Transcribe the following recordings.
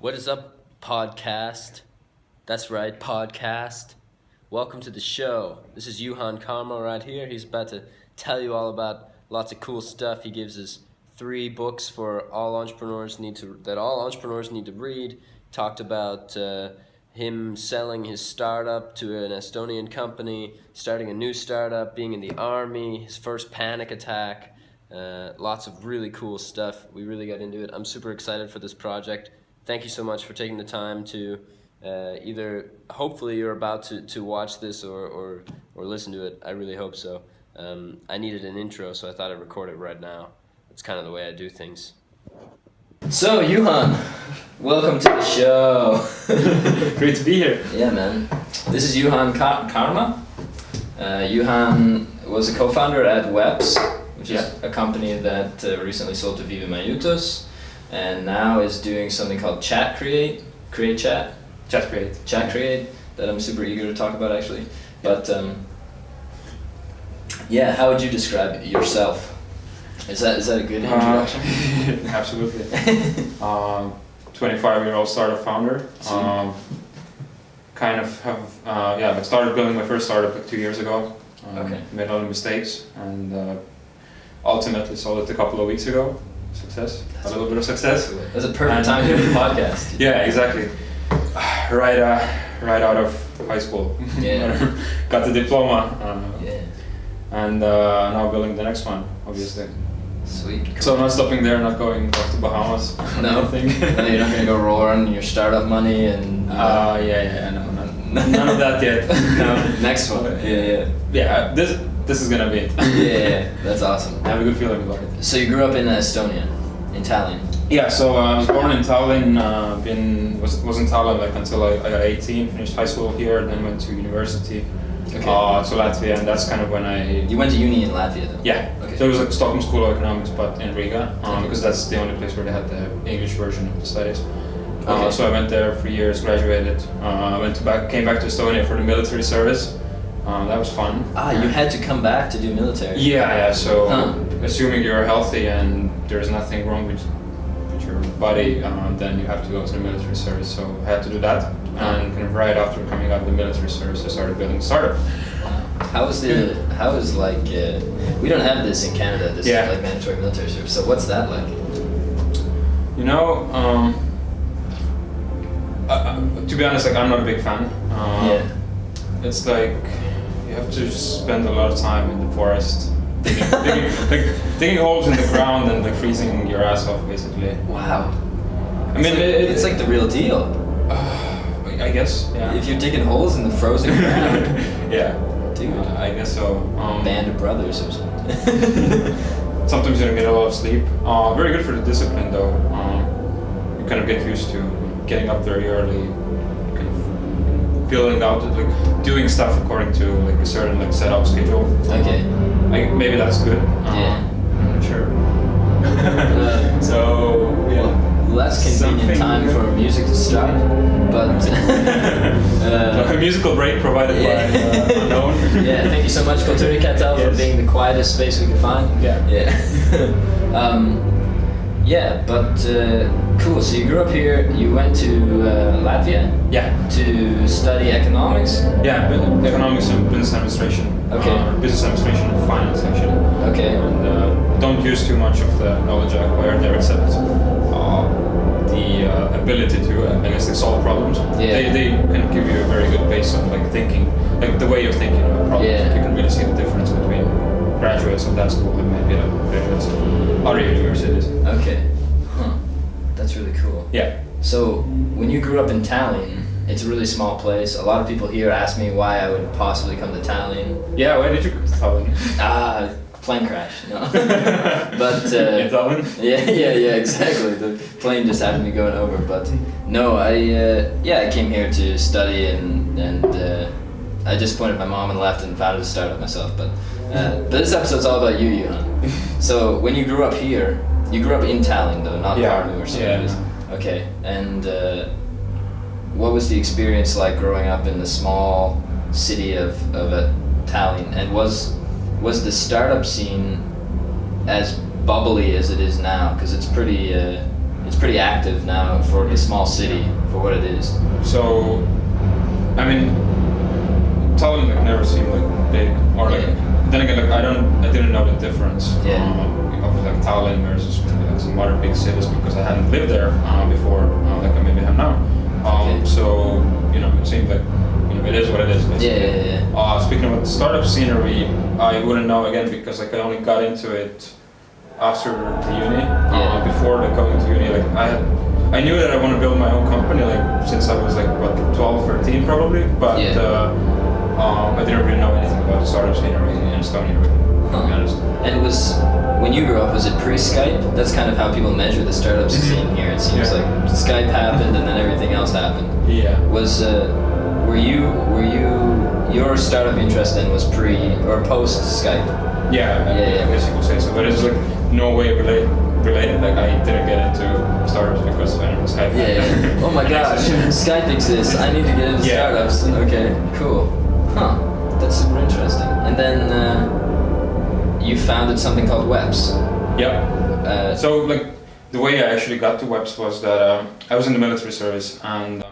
What is up, podcast? That's right, podcast. Welcome to the show. This is Juhan Kaarma right here. He's about to tell you all about lots of cool stuff. He gives us 3 books for all entrepreneurs that all entrepreneurs need to read. Talked about him selling his startup to an Estonian company, starting a new startup, being in the army, his first panic attack. Lots of really cool stuff. We really got into it. I'm super excited for this project. Thank you so much for taking the time to hopefully you're about to watch this or listen to it. I really hope so. I needed an intro, so I thought I'd record it right now. It's kind of the way I do things. So, Johan, welcome to the show. Great to be here. Yeah, man. This is Juhan Kaarma. Johan was a co-founder at Weps, which is a company that recently sold to Vive Majutos, and now is doing something called ChatCreate. ChatCreate, that I'm super eager to talk about actually. But how would you describe yourself? Is that a good introduction? Absolutely. 25-year-old startup founder. I started building my first startup like 2 years ago. Made a lot of mistakes and ultimately sold it a couple of weeks ago. Success. A little bit of success. That's a perfect time to do a podcast. Yeah, exactly. Right out of high school. Yeah. Got the diploma. And now building the next one, obviously. Sweet. Cool. So I'm not stopping there, not going off to Bahamas. No. No, you're not gonna go roll around in your startup money and. No, none of that yet. No. Next one. Yeah. This is gonna be it. Yeah, that's awesome. I have a good feeling about it. So you grew up in Estonia, in Tallinn. Yeah, so I was born in Tallinn. Was in Tallinn like until I got 18. Finished high school here, then went to university. To Latvia, and that's kind of when You went to uni in Latvia though? Yeah. Okay. So it was like Stockholm School of Economics, but in Riga, because that's the only place where they had the English version of the studies. So I went there for years, graduated. Came back to Estonia for the military service. That was fun. You had to come back to do military? Yeah. So assuming you're healthy and there's nothing wrong with your body, then you have to go to the military service. So I had to do that. And kind of right after coming out of the military service, I started building a startup. We don't have this in Canada, this like mandatory military service, so what's that like? You know, to be honest, like I'm not a big fan. It's like, you have to spend a lot of time in the forest, digging holes in the ground and like freezing your ass off basically. Wow. I mean, it's like the real deal. I guess, yeah. If you're digging holes in the frozen ground. Yeah. Dude. I guess so. Band of brothers or something. Sometimes you don't get a lot of sleep. Very good for the discipline though. You kind of get used to getting up very early, kind of feeling out, like doing stuff according to like a certain like setup schedule. Okay. Maybe that's good. I'm not sure. So yeah. Less convenient time for music to start, but a musical break provided by Unknown. Yeah, thank you so much, Kulturikatel, for being the quietest space we could find. Cool. So you grew up here. You went to Latvia. Yeah. To study economics. Yeah, economics and business administration. Okay. Business administration and finance actually. Okay. And don't use too much of the knowledge I acquired there, except the ability to, solve problems. Yeah. They can give you a very good base of like thinking, like the way of thinking about problems. Yeah. You can really see the difference between graduates of that school and maybe graduates of other universities. Okay. That's really cool. Yeah. So when you grew up in Tallinn, it's a really small place. A lot of people here ask me why I would possibly come to Tallinn. Yeah, why did you come to Tallinn? Plane crash, no. But in Tallinn? Yeah, exactly. The plane just happened to be going over, but no, I came here to study and I disappointed my mom and left and founded a startup myself. But this episode's all about you, Johan. So when you grew up here, you grew up in Tallinn though, not Pärnu or something. Yeah. Okay, and what was the experience like growing up in the small city of Tallinn? And was the startup scene as bubbly as it is now? Because it's pretty it's pretty active now for a small city for what it is. So, I mean, Tallinn like never seemed like big, or like then again like I didn't know the difference of like Tallinn versus maybe like some other big cities because I hadn't lived there before, like I maybe have now. So it seemed like it is what it is. Basically. Speaking about the startup scenery, I wouldn't know again because like I only got into it after the uni. Before like going to uni, like I knew that I want to build my own company like since I was like what 12, 13 probably, but I didn't really know anything about the startup scenery in Estonia. To be honest. And it was when you grew up, was it pre-Skype? That's kind of how people measure the startup scene here. It seems like Skype happened and then everything else happened. Was were you your startup interest then was pre or post Skype? I guess you could say so, but it's like no way related. Like I didn't get into startups because I didn't Skype. Oh my gosh, Skype exists. I need to get into startups. Okay, cool. That's super interesting. And then you founded something called Weps. So like the way I actually got to Weps was that I was in the military service, and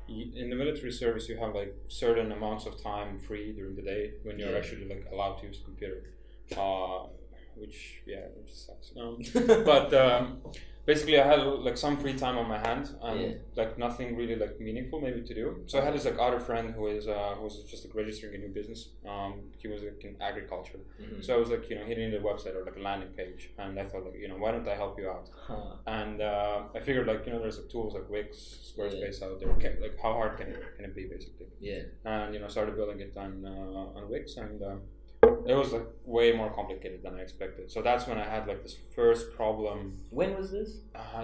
in the military service you have like certain amounts of time free during the day when you're actually like allowed to use a computer, which sucks. But basically I had like some free time on my hand and like nothing really like meaningful maybe to do. So I had this like other friend who was just like registering a new business. He was like in agriculture. So I was like hitting the website or like a landing page, and I thought like why don't I help you out? And I figured like there's like tools like Wix, Squarespace out there. Okay, like how hard can it be basically? And started building it on Wix, and it was like way more complicated than I expected. So that's when I had like this first problem. When was this?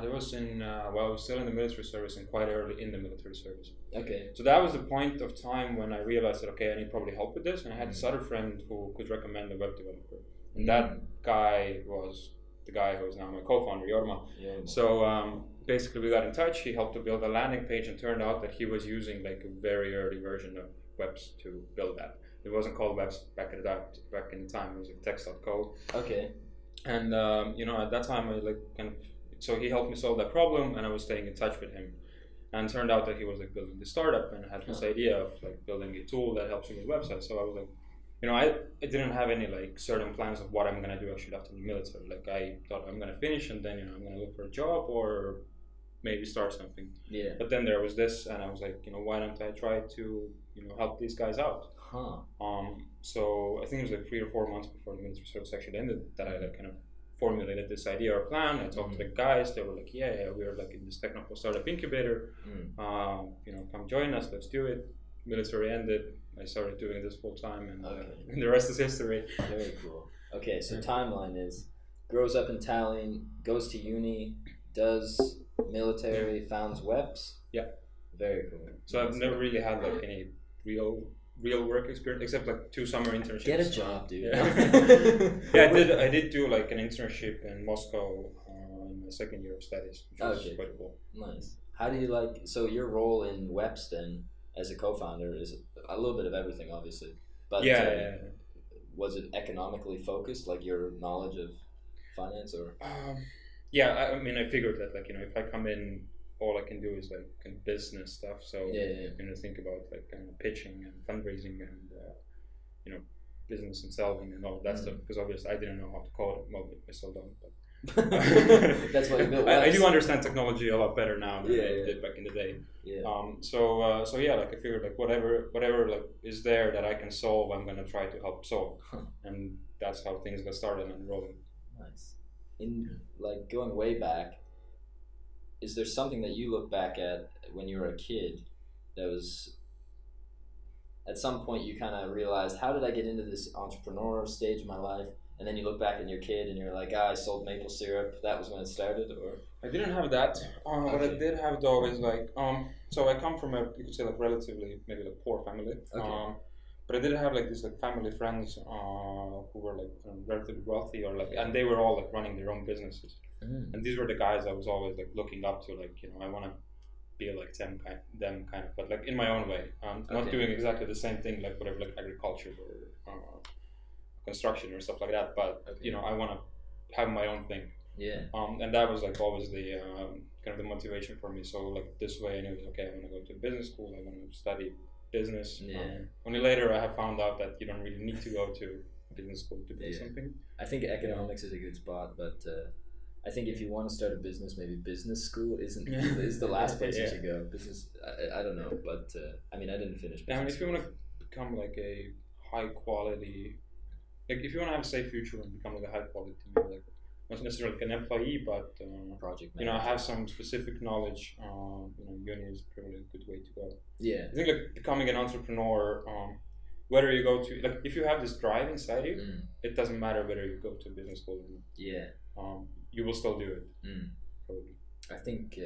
There was I was still in the military service and quite early in the military service. Okay. So that was the point of time when I realized that I need probably help with this, and I had this other friend who could recommend a web developer, and that guy was the guy who is now my co-founder, Jorma. So basically we got in touch. He helped to build a landing page, and turned out that he was using like a very early version of Weps to build that. It wasn't called Weps back in the time. It was like text.co. Okay. And at that time I like so he helped me solve that problem, and I was staying in touch with him. And it turned out that he was like building this startup and had this idea of like building a tool that helps you with websites. So I was like, I didn't have any like certain plans of what I'm gonna do actually after the military. Like I thought I'm gonna finish and then I'm gonna look for a job or maybe start something. But then there was this, and I was like, why don't I try to help these guys out? So I think it was like 3 or 4 months before the military service actually ended that I like kind of formulated this idea or plan. I talked to the guys. They were like, we are like in this technical startup incubator. Come join us. Let's do it. Military ended. I started doing this full time, and the rest is history. Very cool. Okay, so timeline is grows up in Tallinn, goes to uni, does military, founds Weps. Very cool. So I've never really had like any real work experience except like 2 summer internships. Get a job, dude. I did do like an internship in Moscow in my second year of studies, which was quite cool. Nice. How do you like? So your role in Weps then, as a co-founder, is a little bit of everything, obviously. But was it economically focused, like your knowledge of finance, or? I mean, I figured that like if I come in, all I can do is like kind of business stuff. So think about like kind of pitching and fundraising and business and selling and all of that stuff. Because obviously I didn't know how to code. Well, I still don't. But that's what you built. I do understand technology a lot, better now than I did back in the day. So like I figured like whatever like is there that I can solve, I'm gonna try to help solve, and that's how things got started and rolling. Nice. In like going way back, is there something that you look back at when you were a kid that was at some point you kind of realized, how did I get into this entrepreneurial stage of my life? And then you look back at your kid and you're like, I sold maple syrup. That was when it started, or? I didn't have that. What I did have though is like, so I come from you could say like relatively maybe like poor family. But I did have like these like family friends who were like relatively wealthy, or like, and they were all like running their own businesses. And these were the guys I was always like looking up to, like I want to be like them kind of, but like in my own way. Not doing exactly the same thing like whatever like agriculture or construction or stuff like that, but I want to have my own thing. Yeah. And that was like always the kind of the motivation for me. So like this way I knew, okay, I want to go to business school, I want to study business. Yeah. Only later I have found out that you don't really need to go to business school to do something. I think economics is a good spot, but I think if you want to start a business, maybe business school is the last place you should go. Business, I don't know, but I mean, I didn't finish business. I mean, if you want to become like a high quality, like if you want to have a safe future and become like a high quality, maybe like not necessarily like an employee, but project manager. You know, have some specific knowledge. You know, uni is probably a good way to go. Yeah, I think like becoming an entrepreneur, whether you go to like if you have this drive inside you, it doesn't matter whether you go to business school or not. Yeah, you will still do it. Probably. I think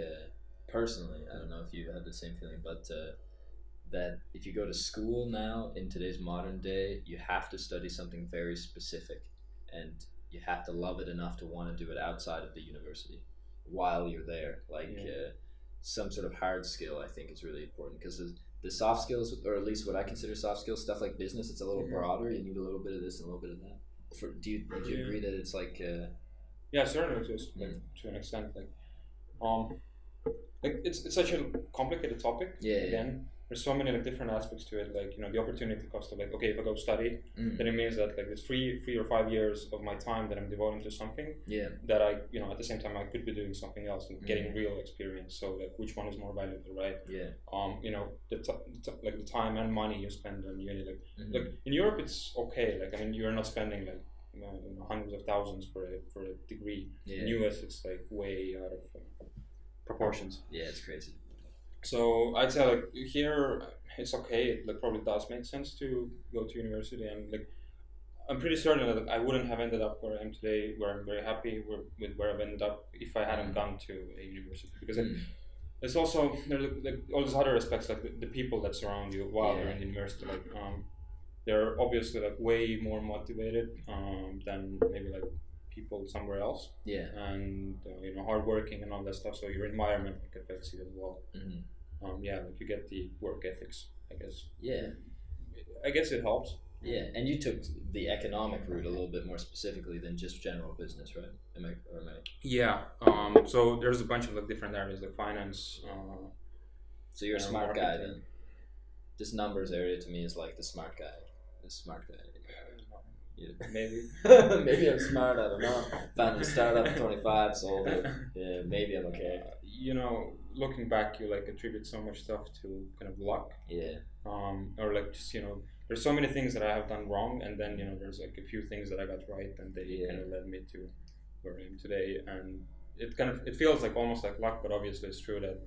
personally, I don't know if you have the same feeling, but that if you go to school now in today's modern day, you have to study something very specific, and you have to love it enough to want to do it outside of the university while you're there. Like some sort of hard skill, I think is really important, because the soft skills, or at least what I consider soft skills, stuff like business, it's a little broader. You need a little bit of this and a little bit of that. Do you agree that it's like? Yeah, certainly, to an extent. Like it's such a complicated topic. Yeah. Again, there's so many like different aspects to it. Like, you know, the opportunity cost of like, okay, if I go study, then it means that like there's 3 or 5 years of my time that I'm devoting to something. Yeah. That I, you know, at the same time I could be doing something else and getting real experience. So like, which one is more valuable, right? Yeah. You know, like the time and money you spend on uni. Like in Europe, it's okay. Like, I mean, you're not spending like you know, hundreds of thousands for a degree. Yeah. In US, it's like way out of proportions. Yeah, it's crazy. So I'd say like here it's okay. It like probably does make sense to go to university, and like I'm pretty certain that like, I wouldn't have ended up where I am today, where I'm very happy with where I've ended up if I hadn't gone to a university. Because it's also there's like all these other aspects, like the people that surround you while you're in university. Like they're obviously like way more motivated than maybe like people somewhere else. Yeah. And you know, hardworking and all that stuff. So your environment like affects you as well. Yeah, like you get the work ethics, I guess. Yeah. I guess it helps. Yeah, and you took the economic route a little bit more specifically than just general business, right? Am I? Yeah. So there's a bunch of like different areas, like finance. So you're a smart guy then. This numbers area to me is like the smart guy. The smart guy. Yeah. Maybe. Maybe I'm smart. I don't know. Found a startup at 25, sold it. Yeah, maybe I'm okay. You know, looking back, you like attribute so much stuff to kind of luck. Yeah. Or like just, you know, there's so many things that I have done wrong, and then, you know, there's like a few things that I got right, and they kind of led me to where I am today. And it feels like almost like luck, but obviously it's true that,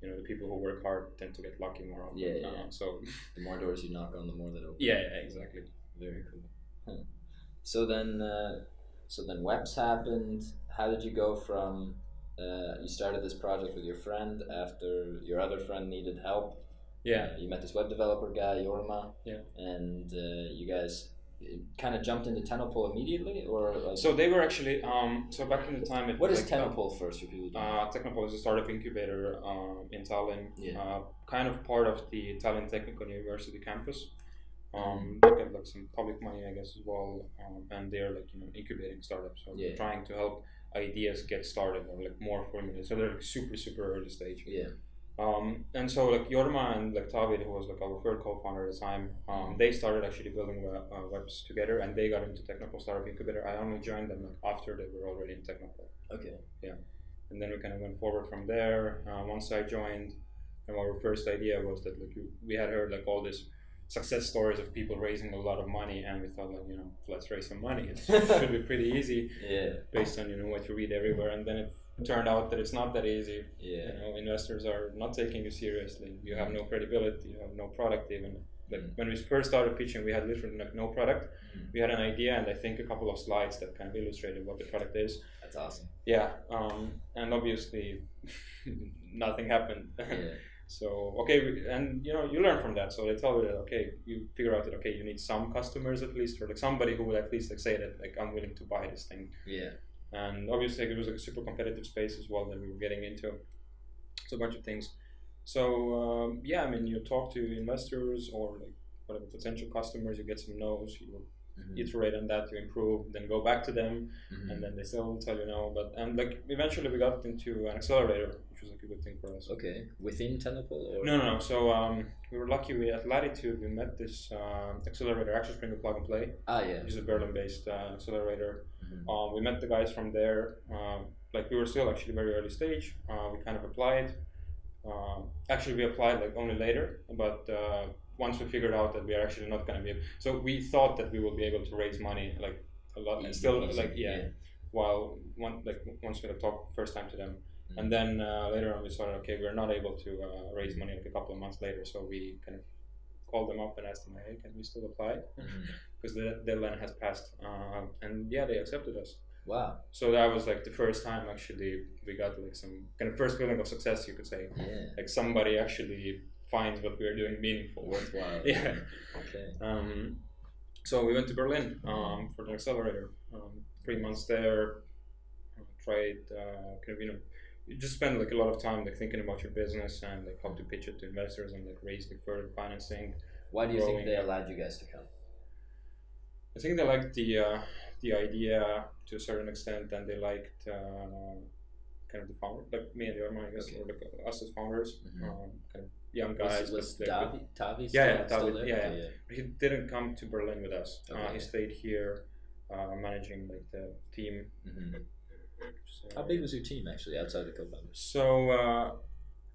you know, the people who work hard tend to get lucky more often. Yeah. So the more doors you knock on, the more they open. Yeah, exactly. Very cool. Huh. So then Weps happened. How did you go from you started this project with your friend after your other friend needed help? Yeah. You met this web developer guy, Jorma. Yeah. And you guys kind of jumped into Tenopol immediately, or like... So they were actually so back in the time. What is Tenopol first for people? Tenopol is a startup incubator in Tallinn. Yeah. Kind of part of the Tallinn Technical University campus. They get like some public money, I guess, as well, and they're like, you know, incubating startups. So they're trying to help ideas get started or like more formulated. So they're like super early stage. Yeah. And so like Jorma and like David, who was like our third co-founder at the time, they started actually building Weps together, and they got into Technopol Startup Incubator. I only joined them like after they were already in Technopol. Okay. Yeah. And then we kind of went forward from there. Once I joined, and our first idea was that like we had heard like all this success stories of people raising a lot of money, and we thought, like, you know, let's raise some money. It should be pretty easy, based on, you know, what you read everywhere. And then it turned out that it's not that easy. Yeah. You know, investors are not taking you seriously. You have no credibility. You have no product even. Like when we first started pitching, we had literally like no product. We had an idea and I think a couple of slides that kind of illustrated what the product is. That's awesome. Yeah. And obviously nothing happened. Yeah. So, okay, and, you know, you learn from that. So they tell you that, okay, you figure out that, okay, you need some customers at least, or like somebody who will at least like say that, like, I'm willing to buy this thing. Yeah. And obviously it was like a super competitive space as well that we were getting into. So a bunch of things. So, yeah, I mean, you talk to investors or like whatever potential customers, you get some no's, you iterate on that to improve, then go back to them, and then they still tell you no. But and like eventually we got into an accelerator, which was like a good thing for us. Okay, within Tenable or no. So we were lucky. We at Latitude we met this accelerator, Action Springer Plug and Play. Yeah. Which is a Berlin-based accelerator. We met the guys from there. Like we were still actually very early stage. We kind of applied. Actually, we applied like only later, but once we figured out that we are actually not going to be, so we thought that we will be able to raise money like a lot, and still like while once we talked first time to them, and then later on we saw okay, we're not able to raise money like a couple of months later, so we kind of called them up and asked them, hey, can we still apply? Because the deadline has passed, and yeah, they accepted us. Wow. So that was like the first time actually we got like some kind of first feeling of success, you could say. Yeah. Like somebody actually finds what we are doing meaningful. Worthwhile. Yeah. Okay. So we went to Berlin for the accelerator. 3 months there. Tried kind of you just spend like a lot of time like thinking about your business and like how to pitch it to investors and like raise the further financing. Why do you think they allowed you guys to come? I think they liked the idea to a certain extent, and they liked kind of the founder, like me and Jorma, I guess, or like us as founders, kind of young guys. Was Tavi yeah, still there? Yeah. He didn't come to Berlin with us. Okay. He stayed here, managing like the team. So, how big was your team actually outside the co-founders? So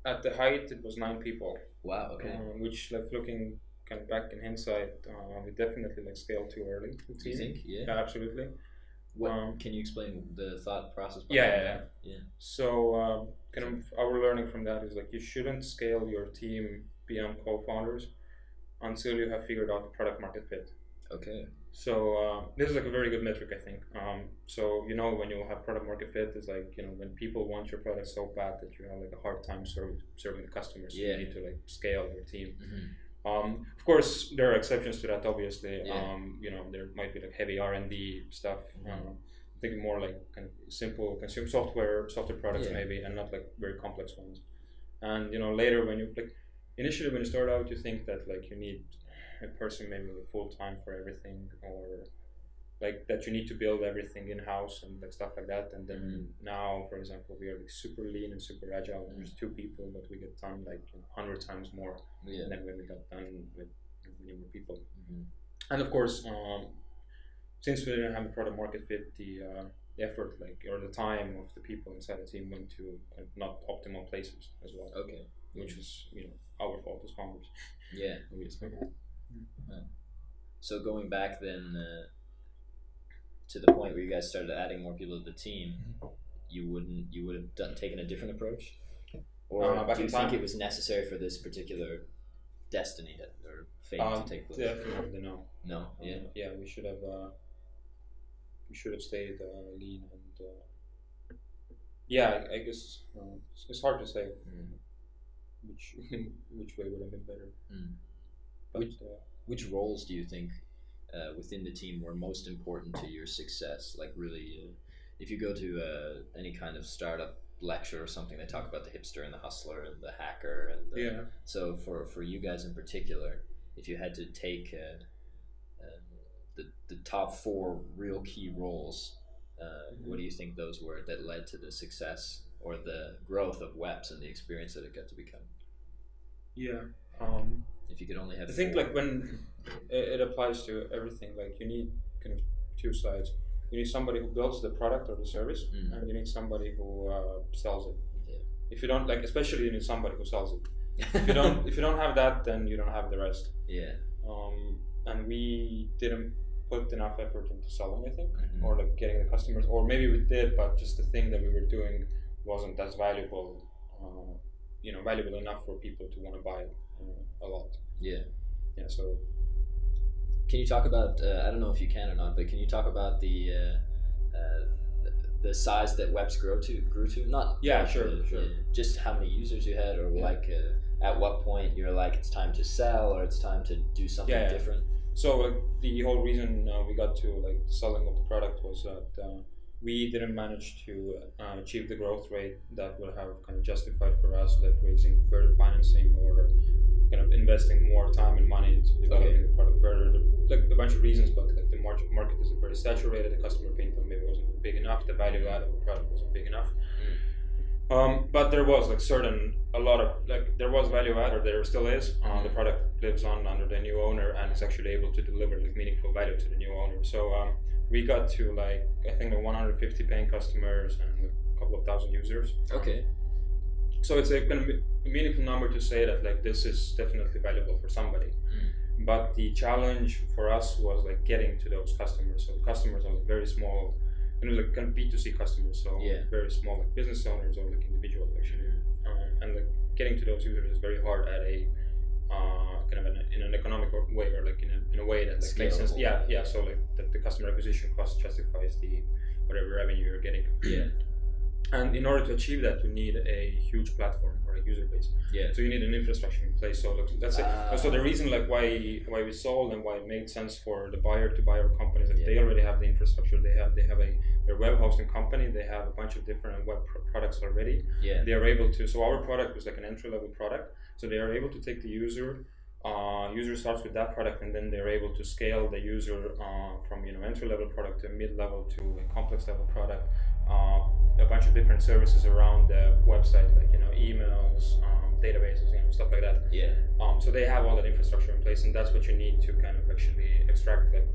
at the height, it was 9 people. Wow. Okay. Which, like looking kind of back in hindsight, we definitely like scaled too early. Do you think? Yeah. Absolutely. Can you explain the thought process? Yeah. So kind of our learning from that is like you shouldn't scale your team beyond co-founders until you have figured out the product market fit. Okay. So this is like a very good metric, I think. So when you have product market fit is like when people want your product so bad that you have like a hard time serving the customers. So you need to like scale your team. Of course, there are exceptions to that. Obviously, there might be like heavy R&D stuff. Thinking more like kind of simple consumer software products maybe, and not like very complex ones. And later when you initially when you start out, you think that like you need a person maybe like full time for everything, or like that you need to build everything in house and like stuff like that. And then now, for example, we are like super lean and super agile. And there's 2 people, but we get done like 100 times more than when we got done with many more people. And of course, since we didn't have the product market fit, the effort or the time of the people inside the team went to not optimal places as well. Okay, which is our fault as founders. Yeah, obviously. So going back then. To the point where you guys started adding more people to the team, you would have taken a different approach, or do you think it was necessary for this particular destiny or fate to take place? Definitely no. No. Yeah. We should have stayed lean and I guess it's hard to say which way would have been better. But, which roles do you think? Within the team were most important to your success? Like really, if you go to any kind of startup lecture or something, they talk about the hipster and the hustler and the hacker. And so for you guys in particular, if you had to take the top 4 real key roles, what do you think those were that led to the success or the growth of Weps and the experience that it got to become? If you could only have I think 4. like when it applies to everything, like you need kind of 2 sides. You need somebody who builds the product or the service, and you need somebody who sells it. If you don't especially you need somebody who sells it. If you don't have that, then you don't have the rest. And we didn't put enough effort into selling, I think, or like getting the customers, or maybe we did, but just the thing that we were doing wasn't as valuable, valuable enough for people to want to buy it a lot. So can you talk about I don't know if you can or not, but can you talk about the size that Weps grew to? Not sure. Just how many users you had, or at what point you're like it's time to sell or it's time to do something different. So the whole reason we got to like selling of the product was that we didn't manage to achieve the growth rate that would have kind of justified for us like raising further financing or kind of investing more time and money into developing the product further. There are a bunch of reasons, but like the market is very saturated. The customer pain point maybe wasn't big enough. The value add of the product wasn't big enough. But there was there was value add, or there still is. The product lives on under the new owner and is actually able to deliver like meaningful value to the new owner. So we got to like I think 150 paying customers and a couple of thousand users. Okay. So it's a kind of a meaningful number to say that like this is definitely valuable for somebody. But the challenge for us was like getting to those customers. So the customers are like very small, and it was like kind of B2C customers, so very small like business owners or like individuals actually. And like getting to those users is very hard at a kind of in an economic way, or like in a way that like makes sense. Yeah. So like the customer acquisition cost justifies the whatever revenue you're getting. And in order to achieve that, you need a huge platform or a user base. So you need an infrastructure in place. So like, that's it. So the reason like why we sold and why it made sense for the buyer to buy our company is that they already have the infrastructure. They have their web hosting company. They have a bunch of different web products already. They are able to. So our product was like an entry level product. So they are able to take the user. User starts with that product, and then they're able to scale the user from entry level product to mid level to a complex level product. A bunch of different services around the website, like emails, databases, stuff like that. So they have all that infrastructure in place, and that's what you need to kind of actually extract like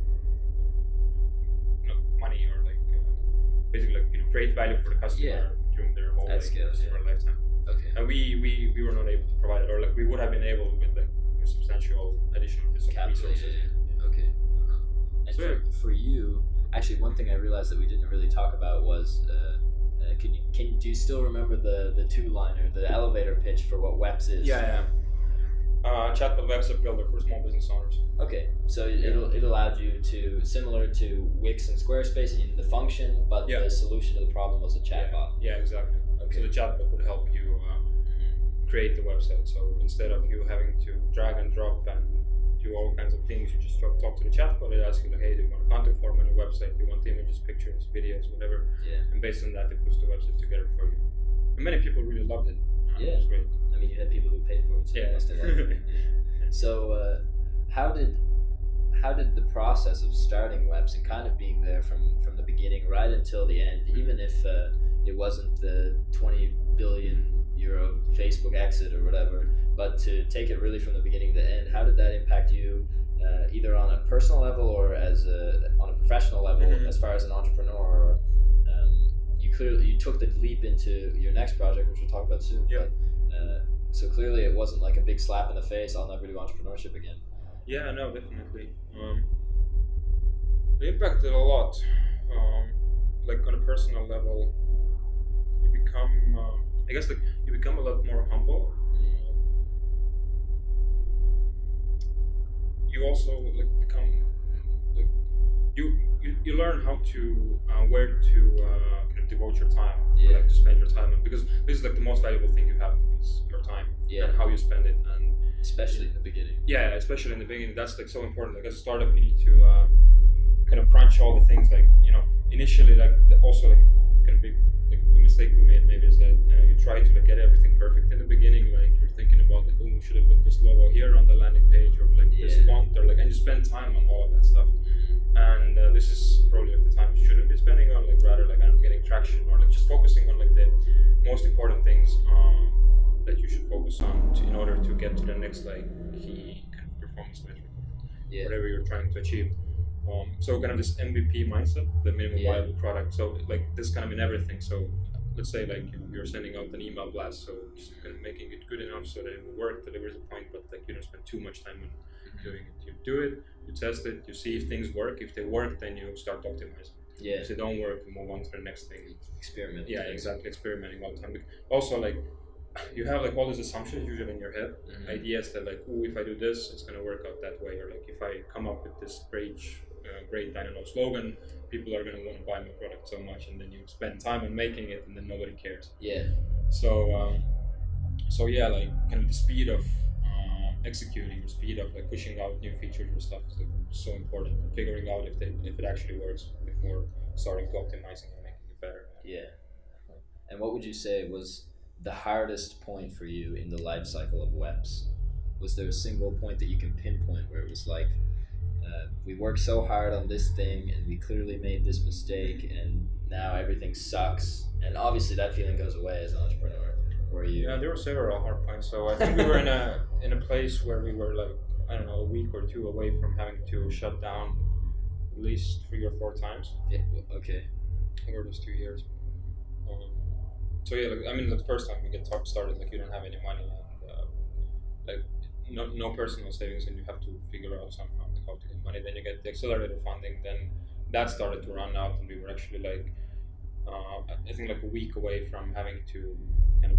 money or like basically like create value for the customer during their whole customer lifetime. And we were not able to provide it, or like we would have been able with like substantial additional resources. And for you, actually, one thing I realized that we didn't really talk about was, do you still remember the two-liner, the elevator pitch for what Weps is? Chatbot website builder for small business owners. Okay, so it allowed you to, similar to Wix and Squarespace in the function, but the solution to the problem was a chatbot. Yeah, exactly. So the chatbot would help you create the website. So instead of you having to drag and drop and do all kinds of things, you just talk to the chatbot. It asks you like, hey, do you want a contact form on your website? Do you want images, pictures, videos, whatever? And based on that, it puts the website together for you. And many people really loved it. It was great. I mean, you had people who paid for it, so you must have liked it. So how did the process of starting Weps and kind of being there from the beginning right until the end, even if it wasn't the 20 billion euro Facebook exit or whatever, but to take it really from the beginning to the end, how did that impact you, either on a personal level or on a professional level, as far as an entrepreneur? Or, you took the leap into your next project, which we'll talk about soon. But, so clearly it wasn't like a big slap in the face, I'll never do entrepreneurship again. Yeah, no, definitely. It impacted a lot. Like on a personal level, you become, you become a lot more humble. You also become you learn how to where to kind of devote your time, like to spend your time on, because this is like the most valuable thing you have is your time and how you spend it, and especially in the beginning. Especially in the beginning, that's like so important. Like as a startup, you need to kind of crunch all the things. Like initially, also kind of big the mistake we made maybe is that you try to get everything perfect in the beginning. Like you're thinking about like, oh, should I put this logo here on the landing page, or like this font, or like, and you spend time on all of that stuff. And this is probably like the time you shouldn't be spending on, like rather like getting traction, or like just focusing on like the most important things that you should focus on in order to get to the next like key kind of performance metric, whatever you're trying to achieve. So kind of this MVP mindset, the minimum viable product. So like this kind of in everything. So let's say like you're sending out an email blast, so just kind of making it good enough so that it will work, delivers a point, but like you don't spend too much time on doing it. You do it, you test it, you see if things work. If they work, then you start optimizing. If they don't work, you move on to the next thing. Experiment. Exactly. Experimenting all the time. Also, like you have like all these assumptions usually in your head, ideas that like, oh, if I do this, it's gonna work out that way, or like if I come up with this great dynamo slogan, people are gonna want to buy my product so much, and then you spend time on making it, and then nobody cares. So like kind of the speed of executing, the speed of like pushing out new features and stuff is like so important, and figuring out if it actually works before starting to optimizing and making it better. And what would you say was the hardest point for you in the life cycle of Weps? was there a single point that you can pinpoint where it was like, we worked so hard on this thing and we clearly made this mistake and now everything sucks, and obviously that feeling goes away as an entrepreneur? Were you? Yeah, there were several hard points. So I think we were in a place where we were like, I don't know, a week or two away from having to shut down at least 3 or 4 times. Yeah. Okay. Over those 2 years. So yeah, like, I mean, the first time we get started, like you don't have any money and like no personal savings, and you have to figure out somehow like, how to get money. Then you get the accelerator funding. Then that started to run out, and we were actually like, I think like a week away from having to kind of.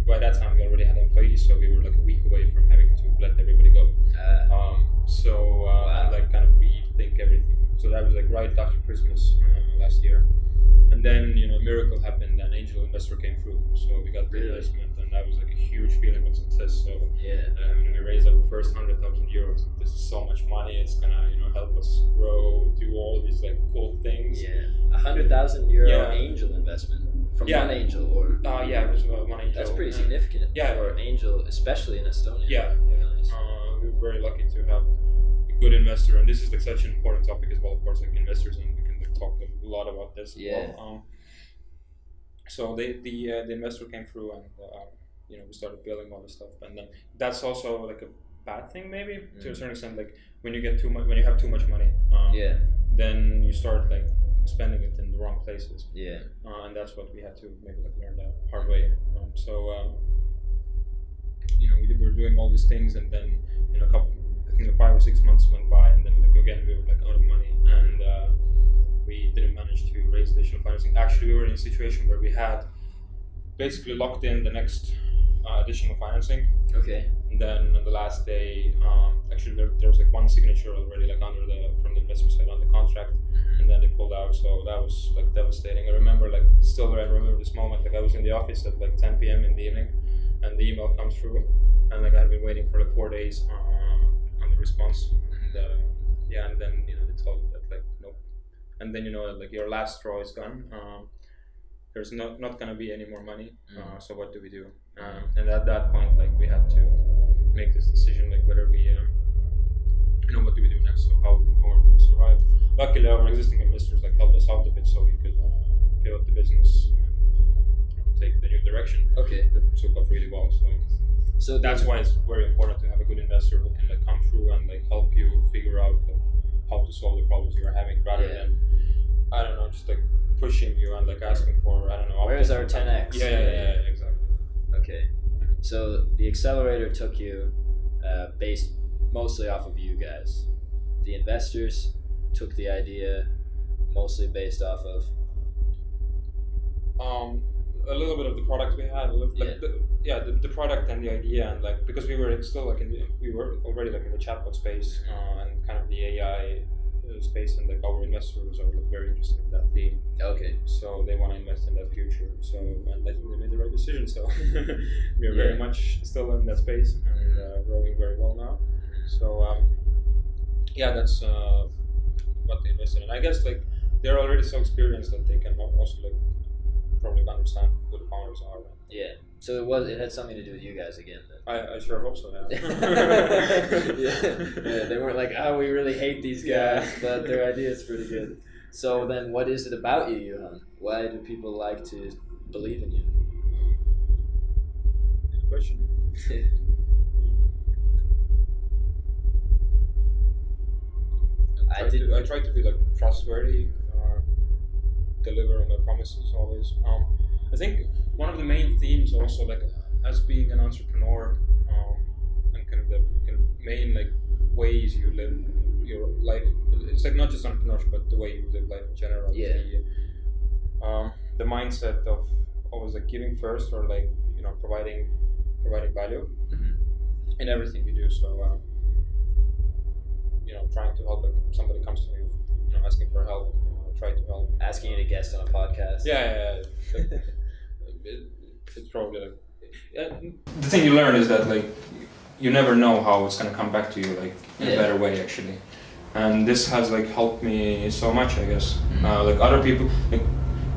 By that time we already had employees, so we were like a week away from having to let everybody go. Wow. And like kind of rethink everything. So that was like right after Christmas last year. And then, you know, a miracle happened and angel investor came through. So we got the investment, and that was like a huge feeling of success. So we raised our first 100,000 euros. This is so much money. It's gonna, you know, help us grow, do all these like cool things. Yeah, 100,000 euro angel investment from one angel, or it was one angel. that's pretty significant. Yeah, for an angel, especially in Estonia. Yeah. Nice. We were very lucky to have a good investor, and this is like such an important topic as well. Of course, like investors, and we can like, talk a lot about this as well. So the investor came through, and you know, we started building all this stuff, and then that's also like a bad thing maybe to a certain extent. Like when you get too much, when you have too much money, then you start like spending it in the wrong places. And that's what we had to maybe like learn the hard way. You know, we were doing all these things, and then, you know, I think 5 or 6 months went by, and then like again we were like out of money, and we didn't manage to raise additional financing. Actually, we were in a situation where we had basically locked in the next additional financing. Okay. And then on the last day, actually there was like one signature already like from the investor side on the contract, and then they pulled out. So that was like devastating. I remember this moment. Like I was in the office at like 10 p.m. in the evening, and the email comes through, and like I had been waiting for like 4 days on the response. And and then, you know, they told me that like nope. And then, you know, like your last straw is gone. There's not gonna be any more money. So what do we do? And at that point, like we had to make this decision, like whether we, you know, what do we do next? So how are we gonna survive? Luckily, our existing investors like helped us out a bit, so we could pivot the business and take the new direction. Okay. That took off really well. So that's why it's very important to have a good investor who can like come through and like help you figure out like, how to solve the problems you're having, rather than, I don't know, just like pushing you and like asking for, I don't know. Where's our 10x? Yeah, exactly. Okay. So the accelerator took you based mostly off of you guys. The investors took the idea mostly based off of a little bit of the product we had, the product and the idea, and like because we were still like we were already like in the chatbot space and kind of the AI space, and like our investors are like very interested in that theme. Okay. So they want to invest in that future. So, and I think they made the right decision. So we are very much still in that space and growing very well now. So that's what they invested in. I guess like they're already so experienced that they can also like probably understand who the founders are. Right? Yeah. So it had something to do with you guys again then. I sure hope so, yeah. They weren't like, we really hate these guys, but their idea is pretty good. So then what is it about you, Johan? Why do people like to believe in you? Good question. I try to be like trustworthy, deliver on my promises always. I think one of the main themes also, like as being an entrepreneur, and kind of the main like ways you live your life. It's like not just entrepreneurship, but the way you live life in general. Yeah. The mindset of always like giving first, or like, you know, providing value in everything you do. So you know, trying to help. Like somebody comes to me, you know, asking for help. Try to help. Asking you to guest on a podcast. Yeah. It's probably like the thing you learn is that like you never know how it's gonna come back to you like in a better way actually, and this has like helped me so much, I guess. Like other people, like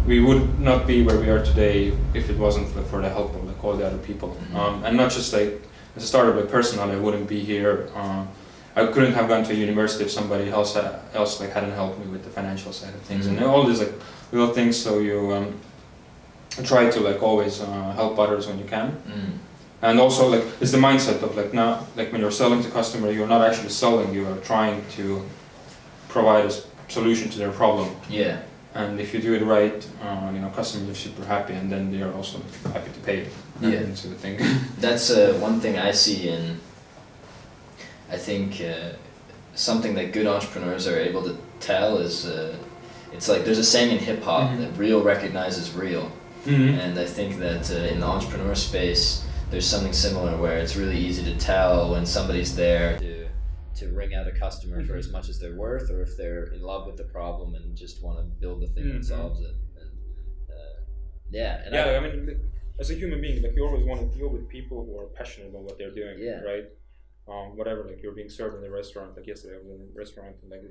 we would not be where we are today if it wasn't like, for the help of like all the other people, and not just like as a startup, like personally, I wouldn't be here. I couldn't have gone to university if somebody else like hadn't helped me with the financial side of things, and all these like little things. So you try to like always help others when you can. And also like it's the mindset of like now, like when you're selling to customer, you're not actually selling, you are trying to provide a solution to their problem. Yeah. And if you do it right, you know, customers are super happy, and then they are also happy to pay. Yeah. That's the thing. That's one thing I see in, I think, something that good entrepreneurs are able to tell is, it's like there's a saying in hip hop that real recognizes real. And I think that in the entrepreneur space, there's something similar where it's really easy to tell when somebody's there to wring out a customer for as much as they're worth, or if they're in love with the problem and just want to build the thing that solves it. And, I mean, like, as a human being, like you always want to deal with people who are passionate about what they're doing, right? Whatever, like you're being served in a restaurant. Like yesterday, I was in a restaurant, and like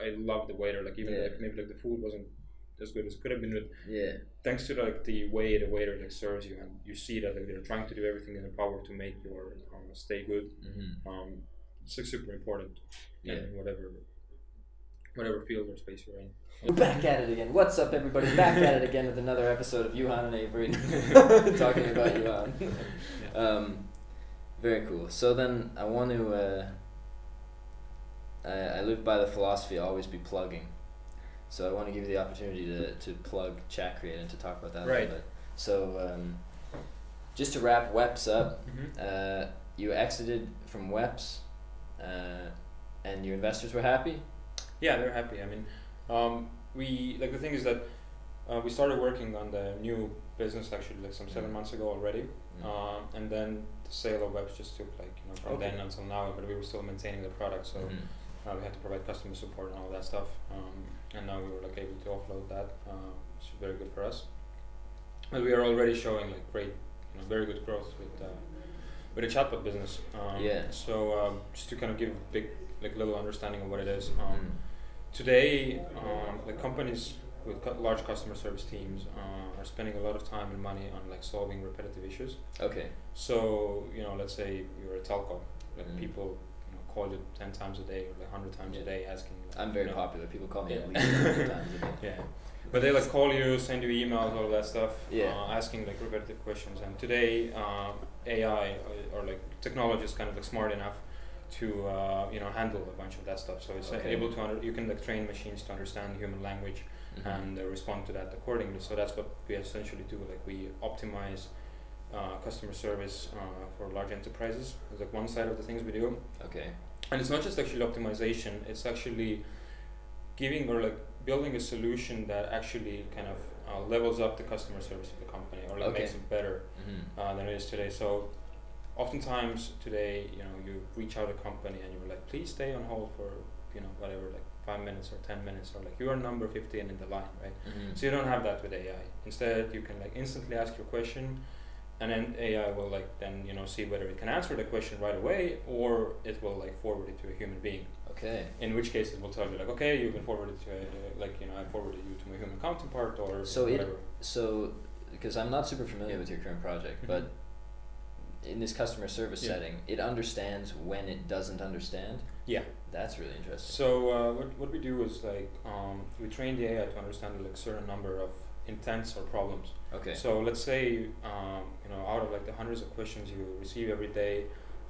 I loved the waiter. Like even like maybe like the food wasn't as good as it could have been, but thanks to like the way the waiter like serves you, and you see that like they're trying to do everything in their power to make your stay good. It's like super important in whatever field or space you're in. We're back at it again. What's up, everybody? Back at it again with another episode of Johan and Avery talking about Johan. Very cool. So then I want to. I live by the philosophy always be plugging. So I want to give you the opportunity to plug ChatCreate and to talk about that a little bit. So just to wrap Weps up, you exited from Weps, and your investors were happy? Yeah, they're happy. I mean, we like the thing is that we started working on the new business actually like some 7 months ago already, and then the sale of Weps just took like from then until now, but we were still maintaining the product, so we had to provide customer support and all that stuff, and now we were like able to offload that, which is very good for us. But we are already showing like great, very good growth with the chatbot business. So just to kind of give a big like little understanding of what it is. Today, like companies with large customer service teams are spending a lot of time and money on like solving repetitive issues. Okay. So let's say you're a telco, like people call you 10 times a day or like 100 times a day asking. Like, I'm very popular. People call me at least 100 times a day. Yeah. But they like call you, send you emails, all of that stuff, asking like repetitive questions. And today, AI or like technology is kind of like smart enough to handle a bunch of that stuff. So it's able to you can like train machines to understand human language and respond to that accordingly. So that's what we essentially do. Like we optimize customer service for large enterprises. It's like one side of the things we do. Okay. And it's not just actually optimization. It's actually giving or like building a solution that actually kind of levels up the customer service of the company or like makes it better than it is today. So oftentimes today, you reach out a company and you're like, please stay on hold for, whatever, like 5 minutes or 10 minutes, or like you are number 15 in the line, right? So you don't have that with AI. Instead, you can like instantly ask your question, and then AI will like then see whether it can answer the question right away, or it will like forward it to a human being. Okay. In which case it will tell you like, okay, you can forward it to I forwarded you to my human counterpart or whatever. So because I'm not super familiar with your current project, but in this customer service setting, it understands when it doesn't understand. Yeah. That's really interesting. So what we do is like we train the AI to understand like certain number of intents or problems. Okay. So let's say out of like the hundreds of questions you receive every day,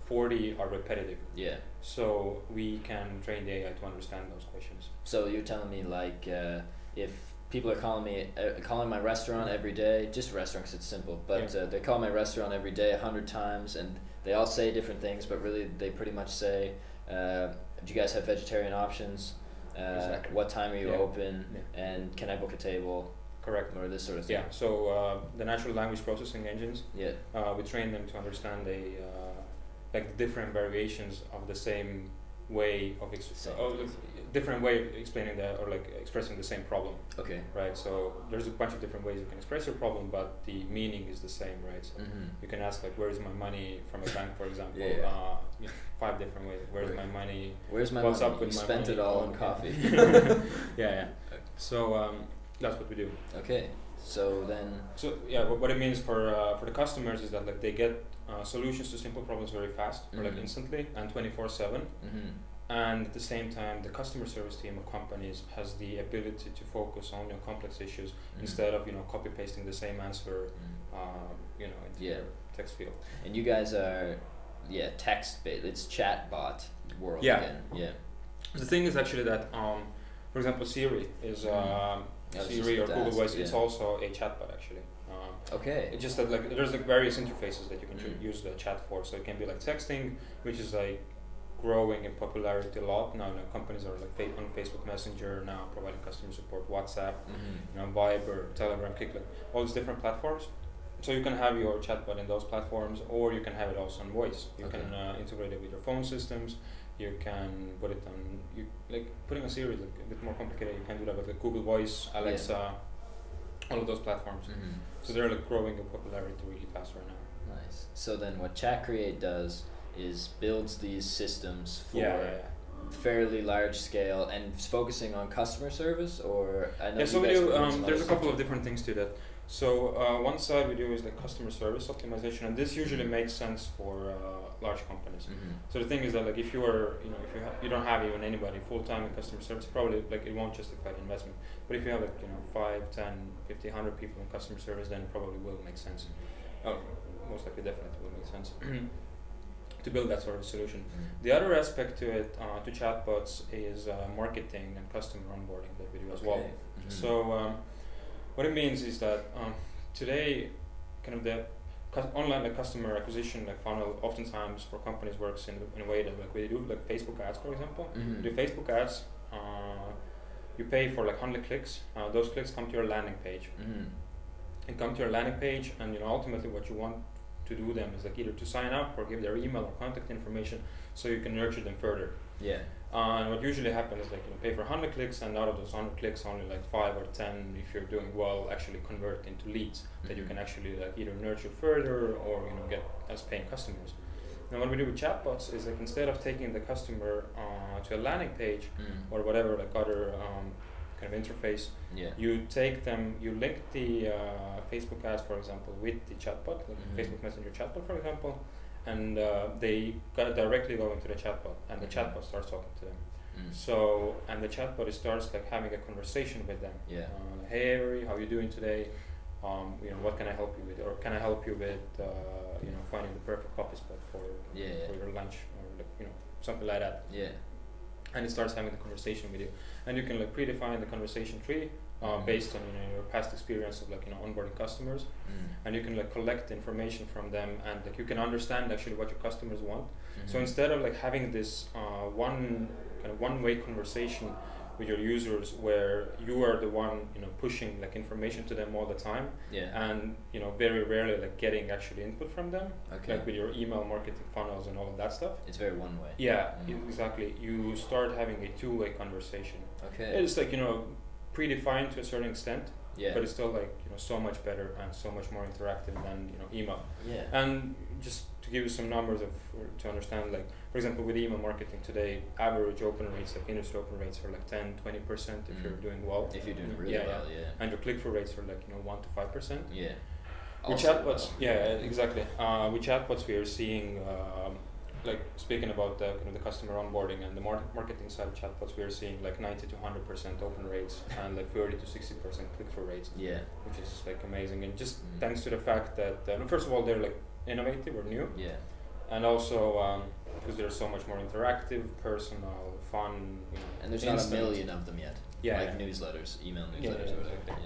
40 are repetitive. Yeah. So we can train the AI to understand those questions. So you're telling me like if people are calling my restaurant every day, just restaurant 'cause it's simple, but they call my restaurant every day 100 times and they all say different things, but really they pretty much say, do you guys have vegetarian options? Exactly. What time are you open? And can I book a table? Correct. Or this sort of thing. Yeah, so the natural language processing engines, we train them to understand like different variations of the same way of different way of explaining or like expressing the same problem. Okay. Right. So there's a bunch of different ways you can express your problem, but the meaning is the same, right? So you can ask like, where is my money from a bank, for example? 5 different ways. Where's my money? Where's my What's money? up with you my spent money? It all on coffee. Yeah. So that's what we do. Okay. So then. So what it means for the customers is that like they get solutions to simple problems very fast, or like instantly and 24/7. And at the same time, the customer service team of companies has the ability to focus only on complex issues instead of copy pasting the same answer, into their text field. And you guys are, text based. It's chatbot world Yeah. again. Yeah. The thing is actually that, for example, Siri is Siri or Google Voice. It's also a chatbot actually. Okay. It's just that there's various interfaces that you can use the chat for. So it can be like texting, which is like growing in popularity a lot now. Companies are like on Facebook Messenger now providing customer support, WhatsApp, Viber, Telegram, Kik, all these different platforms. So you can have your chatbot in those platforms, or you can have it also on voice. You can integrate it with your phone systems. You can put it on. Putting a Siri is a bit more complicated. You can do that with Google Voice, Alexa, all of those platforms. So they're growing in popularity really fast right now. Nice. So then, what ChatCreate does is builds these systems for fairly large scale and focusing on customer service, or I know so we do. There's a couple of different things to that. So one side we do is customer service optimization, and this usually makes sense for large companies. So the thing is that if you are, if you don't have even anybody full time in customer service, probably it won't justify the investment. But if you have 5, 10, 50, 100 people in customer service, then it probably will make sense. Most likely, definitely will make sense. To build that sort of solution. The other aspect to it, to chatbots, is marketing and customer onboarding that we do as well. So what it means is that today, kind of the online customer acquisition funnel oftentimes for companies works in a way that we do Facebook ads, for example. We do Facebook ads. You pay for 100 clicks. Those clicks come to your landing page. And come to your landing page, and ultimately what you want to do them is either to sign up or give their email or contact information so you can nurture them further. And what usually happens is pay for 100 clicks, and out of those 100 clicks only 5 or 10, if you're doing well, actually convert into leads that you can actually either nurture further or get as paying customers. Now what we do with chatbots is instead of taking the customer to a landing page or whatever other kind of interface, you take them, you link the Facebook ads, for example, with the chatbot, Facebook Messenger chatbot, for example, and they directly go into the chatbot, and the chatbot starts talking to them. So, and the chatbot starts having a conversation with them. Hey Avery, how are you doing today? What can I help you with, or can I help you with finding the perfect coffee spot for your lunch, or something like that. And it starts having the conversation with you, and you can predefine the conversation tree based on your past experience of onboarding customers, and you can collect information from them, and you can understand actually what your customers want. So instead of having this one-way conversation with your users where you are the one pushing information to them all the time, and very rarely getting actually input from them, with your email marketing funnels and all of that stuff. It's very one way. Exactly. You start having a two-way conversation. It's predefined to a certain extent, but it's still so much better and so much more interactive than email. And just to give you some numbers to understand, for example, with email marketing today, average open rates, industry open rates are 10-20% if you're doing well. If you're doing really well, and your click-through rates are 1 to 5%. With Also chatbots, exactly. With chatbots, we are seeing speaking about the customer onboarding and the marketing side of chatbots, we are seeing 90 to 100% open rates and 30 to 60% click-through rates. Which is amazing, and just thanks to the fact that first of all they're innovative or new. And also because they're so much more interactive, personal, fun. And there's instant. not a million of them yet. Newsletters, email newsletters or whatever.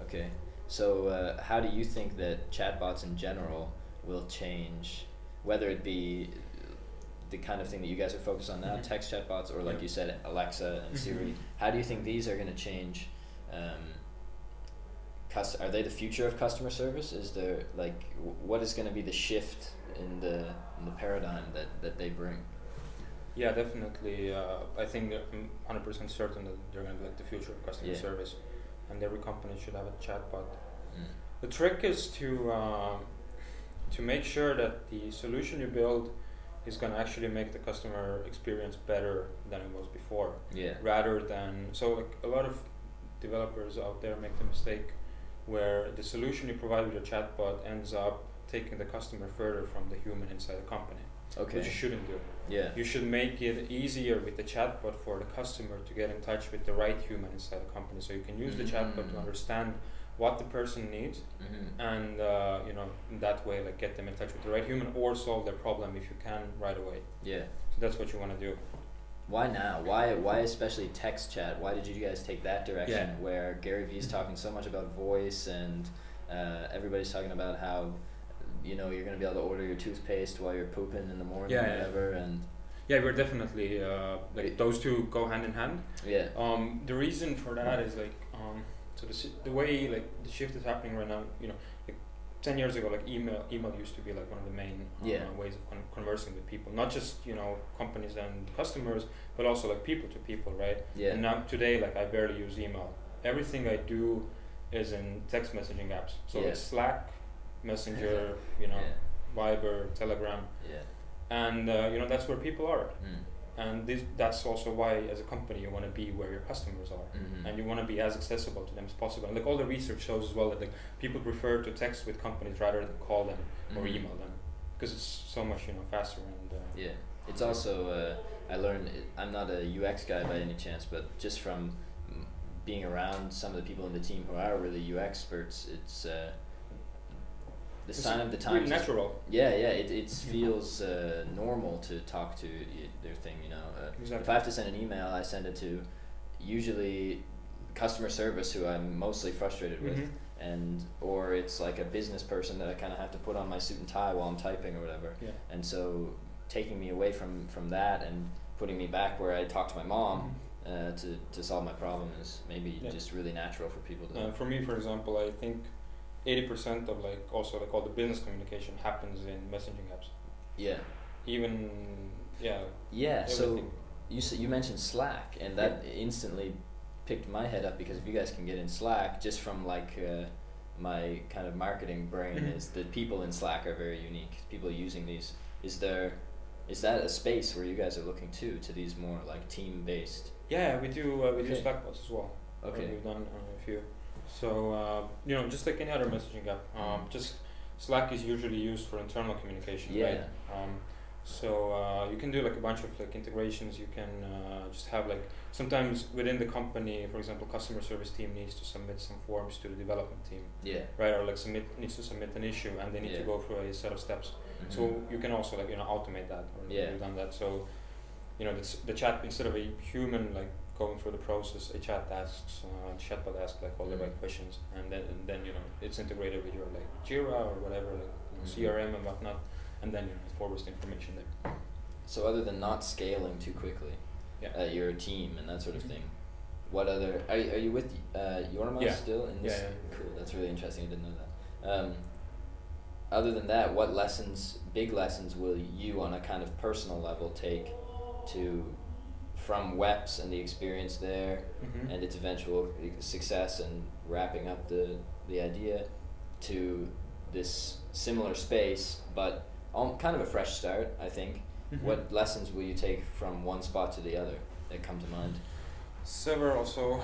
Okay. So how do you think that chatbots in general will change, whether it be the kind of thing that you guys are focused on now, text chatbots, or you said, Alexa and Siri? How do you think these are going to change? Are they the future of customer service? Is there what is going to be the shift in the paradigm that they bring? Yeah, definitely. I think I'm 100% certain that they're going to be the future of customer service, and every company should have a chatbot. The trick is to make sure that the solution you build is going to actually make the customer experience better than it was before. Rather than a lot of developers out there make the mistake where the solution you provide with your chatbot ends up taking the customer further from the human inside the company, Okay. which you shouldn't do. Yeah. You should make it easier with the chatbot for the customer to get in touch with the right human inside the company. So you can use the chatbot to understand what the person needs, and you know, in that way, like get them in touch with the right human or solve their problem if you can right away. Yeah. So that's what you want to do. Why now? Why especially text chat? Why did you guys take that direction where Gary Vee's talking so much about voice and everybody's talking about how, you know, you're going to be able to order your toothpaste while you're pooping in the morning or whatever, and yeah, we're definitely like those two go hand in hand. Yeah. The reason for that is like so the way like the shift is happening right now, you know, like 10 years ago, like email used to be like one of the main ways of conversing with people, not just, you know, companies and customers, but also like people to people, right? Yeah. And now today, like I barely use email. Everything I do is in text messaging apps. So it's Slack, Messenger, you know, Viber, Telegram. Yeah. And you know, that's where people are. And that's also why as a company you want to be where your customers are, and you want to be as accessible to them as possible. And like all the research shows as well that like people prefer to text with companies rather than call them or email them, because it's so much, you know, faster and yeah. It's also I learned I'm not a UX guy by any chance, but just from being around some of the people in the team who are really UX experts, it's the sign of the times. Really natural. It feels normal to talk to their thing, you know. Exactly. If I have to send an email, I send it to usually customer service, who I'm mostly frustrated with, and or it's like a business person that I kind of have to put on my suit and tie while I'm typing or whatever. Yeah. And so taking me away from that and putting me back where I talk to my mom to solve my problem is maybe just really natural for people to. For me, for example, I think 80% of like also like all the business communication happens in messaging apps. Yeah. Even Yeah. So you mentioned Slack, and that instantly picked my head up, because if you guys can get in Slack, just from like my kind of marketing brain, is that people in Slack are very unique. People using these. Is that a space where you guys are looking to these more like team based? Yeah, we do Slack bots as well. Okay. We've done a few. So you know, just like any other messaging app, just Slack is usually used for internal communication, right? So you can do like a bunch of like integrations. You can just have like sometimes within the company, for example, customer service team needs to submit some forms to the development team. Yeah. Right, or like needs to submit an issue, and they need to go through a set of steps. So you can also like, you know, automate that, or we've done that. So you know, the chat, instead of a human like going through the process, a chat asks, chatbot asks like all the right questions, and then you know, it's integrated with your like Jira or whatever, like CRM and whatnot, and then, you know, it forwards the information there. So other than not scaling too quickly, your team and that sort of thing, what other are you with Jorma still in this? Cool, that's really interesting. I didn't know that. Other than that, what big lessons will you on a kind of personal level take from Weps and the experience there and its eventual success and wrapping up the idea to this similar space, but kind of a fresh start, I think. What lessons will you take from one spot to the other that come to mind? Several. So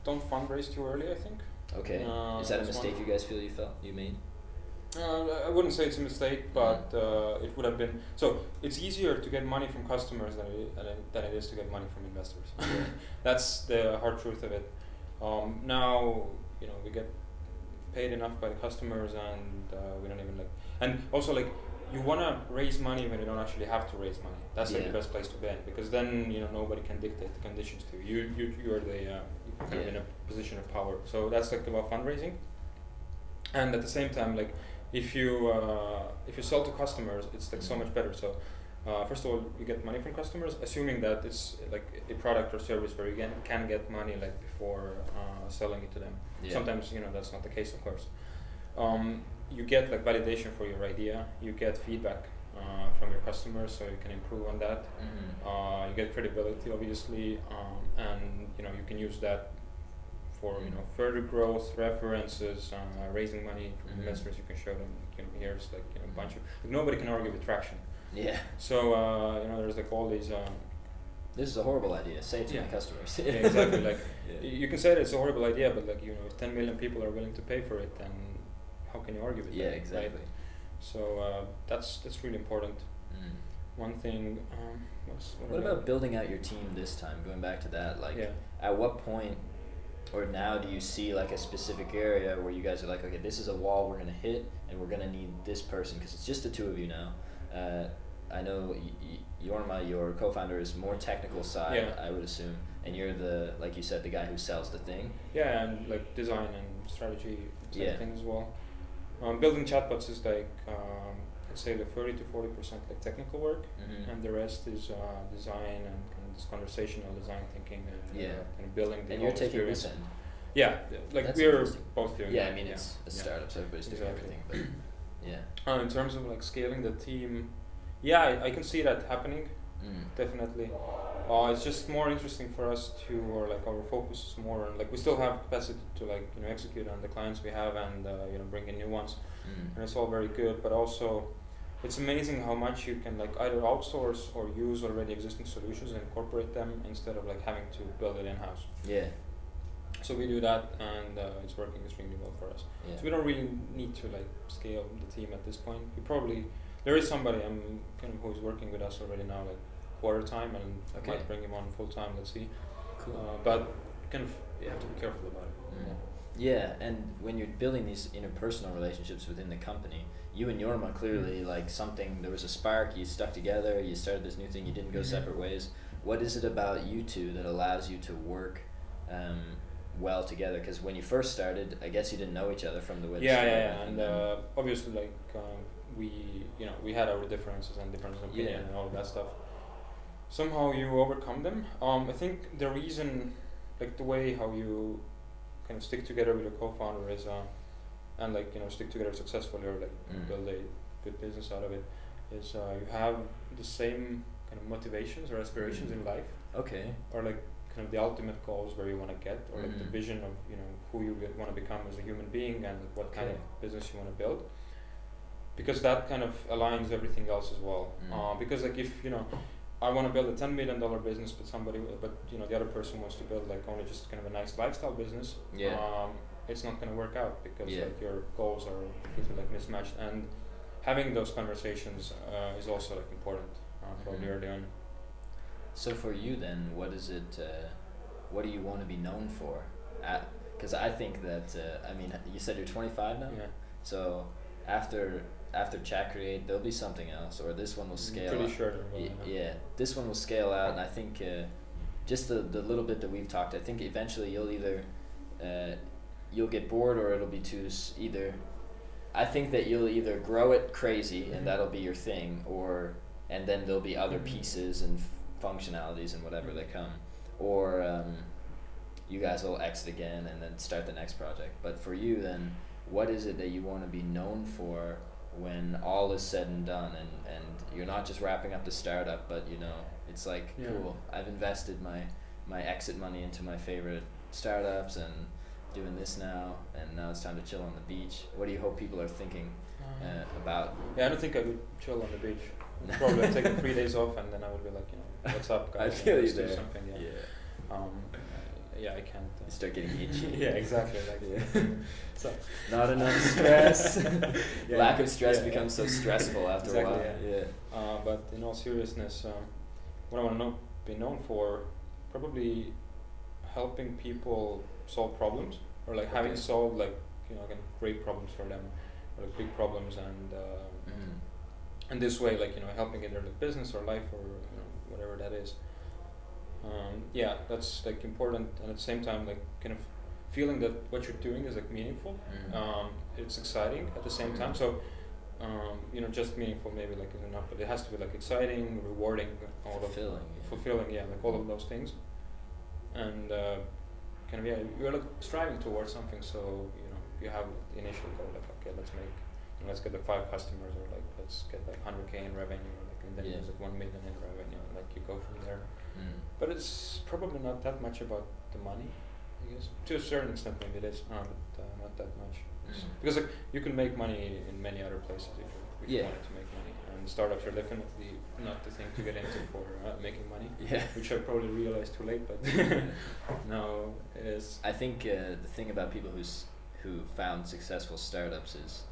don't fundraise too early, I think. Okay. Is that a mistake you guys feel you made? I wouldn't say it's a mistake, but it would have been. So it's easier to get money from customers than it is to get money from investors. That's the hard truth of it. Now, you know, we get paid enough by the customers, and we don't even like. And also, like, you wanna raise money when you don't actually have to raise money. That's like the best place to be in, because then, you know, nobody can dictate the conditions to you. You're the kind of in a position of power. So that's like about fundraising. And at the same time, like, if you sell to customers, it's like so much better. So first of all, you get money from customers, assuming that it's like a product or service where you can get money like before selling it to them. Sometimes, you know, that's not the case, of course. You get like validation for your idea. You get feedback from your customers, so you can improve on that. You get credibility, obviously, and you know, you can use that for, you know, further growth, references, raising money from investors. You can show them, you know, here's like, you know, a bunch of, like, nobody can argue with traction. Yeah. So you know, there's like all these. This is a horrible idea. Say it to my customers. Yeah, exactly. Like you can say that it's a horrible idea, but like, you know, if 10 million people are willing to pay for it, then how can you argue with that? Yeah, exactly. So that's really important. One thing. What about building out your team this time? Going back to that, like, at what point, or now, do you see like a specific area where you guys are like, okay, this is a wall we're gonna hit, and we're gonna need this person because it's just the two of you now. I know Jorma, your co-founder, is more technical side, I would assume, and you're the, like you said, the guy who sells the thing. Yeah, and like design and strategy thing as well. Building chatbots is like I'd say like 30 to 40% like technical work, and the rest is design and kind of this conversational design thinking and building the and whole you're taking experience. this end. Yeah, like That's we're interesting. both doing. Yeah, I mean it's a startup, so everybody's doing Exactly. everything. But yeah. In terms of like scaling the team, I can see that happening. Definitely. It's just more interesting for us to, or like our focus is more on, like, we still have capacity to like execute on the clients we have and bring in new ones, and it's all very good. But also, it's amazing how much you can like either outsource or use already existing solutions and incorporate them instead of like having to build it in house. Yeah. So we do that, and it's working extremely well for us. Yeah. So we don't really need to like scale the team at this point. There is somebody who's working with us already now, like quarter time, and might bring him on full time. Let's see. Cool. But you have to be careful about it. Yeah, and when you're building these interpersonal relationships within the company, you and Jorma clearly like something. There was a spark. You stuck together. You started this new thing. You didn't go separate ways. What is it about you two that allows you to work well together? Because when you first started, I guess you didn't know each other from the way. And obviously, like we had our differences and differences of opinion and all of that stuff. Somehow you overcome them. I think the reason, like the way how you kind of stick together with your co-founder is, and like stick together successfully or like build a good business out of it, is you have the same kind of motivations or aspirations in life. Okay. Or like kind of the ultimate goals where you want to get, or like the vision of who you want to become as a human being and what kind of business you want to build. Because that kind of aligns everything else as well. Because like if I want to build a $10 million business, but the other person wants to build like only just kind of a nice lifestyle business. It's not going to work out because like your goals are completely like mismatched, and having those conversations is also like important probably early on. So for you then, what is it? What do you want to be known for? Because I think that I mean, you said you're 25 now. Yeah. So after ChatCreate, there'll be something else, or this one will scale. Pretty out. sure. This one will scale out, and I think just the little bit that we've talked, I think eventually you'll either you'll get bored, or it'll be either. I think that you'll either grow it crazy, and that'll be your thing, and then there'll be other pieces and functionalities and whatever that come, or you guys will exit again and then start the next project. But for you then, what is it that you want to be known for when all is said and done, and you're not just wrapping up the startup, but it's like, cool, I've invested my exit money into my favorite startups and doing this now, and now it's time to chill on the beach. What do you hope people are thinking about? I don't think I would chill on the beach. Probably I'd take 3 days off, and then I would be like, what's up, guys? I feel you let's do there. something. I can't. You start getting itchy. Yeah, exactly. So not enough stress. Lack of stress becomes so stressful after a while. But in all seriousness, what I want to be known for, probably helping people solve problems, or like having solved like again, great problems for them, or like big problems, and this way, like helping in their like business or life or whatever that is. That's like important, and at the same time, like kind of feeling that what you're doing is like meaningful. It's exciting at the same time. So just meaningful maybe like is enough, but it has to be like exciting, rewarding, fulfilling, like all of those things. And you're like striving towards something. So you have the initial goal, like okay, let's get like 5 customers, or like let's get like 100K in revenue, or like, and then there's like 1 million in revenue, and like you go from there. But it's probably not that much about the money, I guess. To a certain extent, maybe it is, but not that much. Because like you can make money in many other places if you wanted to make money. And startups are definitely not the thing to get into for making money. Which I probably realized too late, but now it is. I think the thing about people who found successful startups is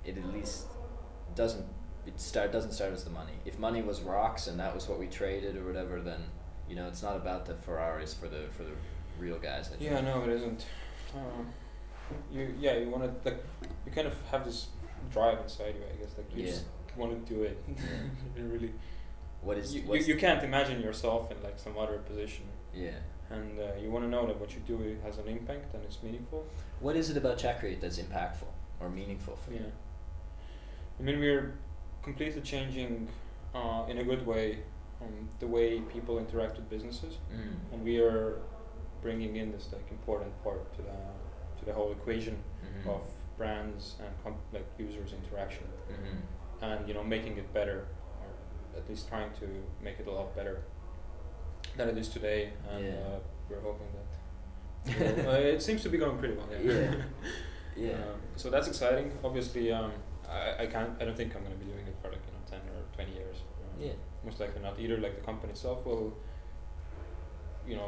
it at least doesn't start as the money. If money was rocks and that was what we traded or whatever, then it's not about the Ferraris for the real guys. I think. Yeah, no, it isn't. You want to you kind of have this drive inside you, I guess. You just want to do it. You really. You can't imagine yourself in some other position. Yeah. And you want to know that what you do has an impact and it's meaningful. What is it about ChatCreate that's impactful or meaningful for you? Yeah. I mean, we're completely changing, in a good way, the way people interact with businesses, and we are bringing in this important part to the whole equation of brands and users interaction, and making it better, or at least trying to make it a lot better than it is today, and we're hoping that it seems to be going pretty well. Yeah. So that's exciting. Obviously, I don't think I'm going to be doing it for 10 or 20 years. Most likely not. Either the company itself will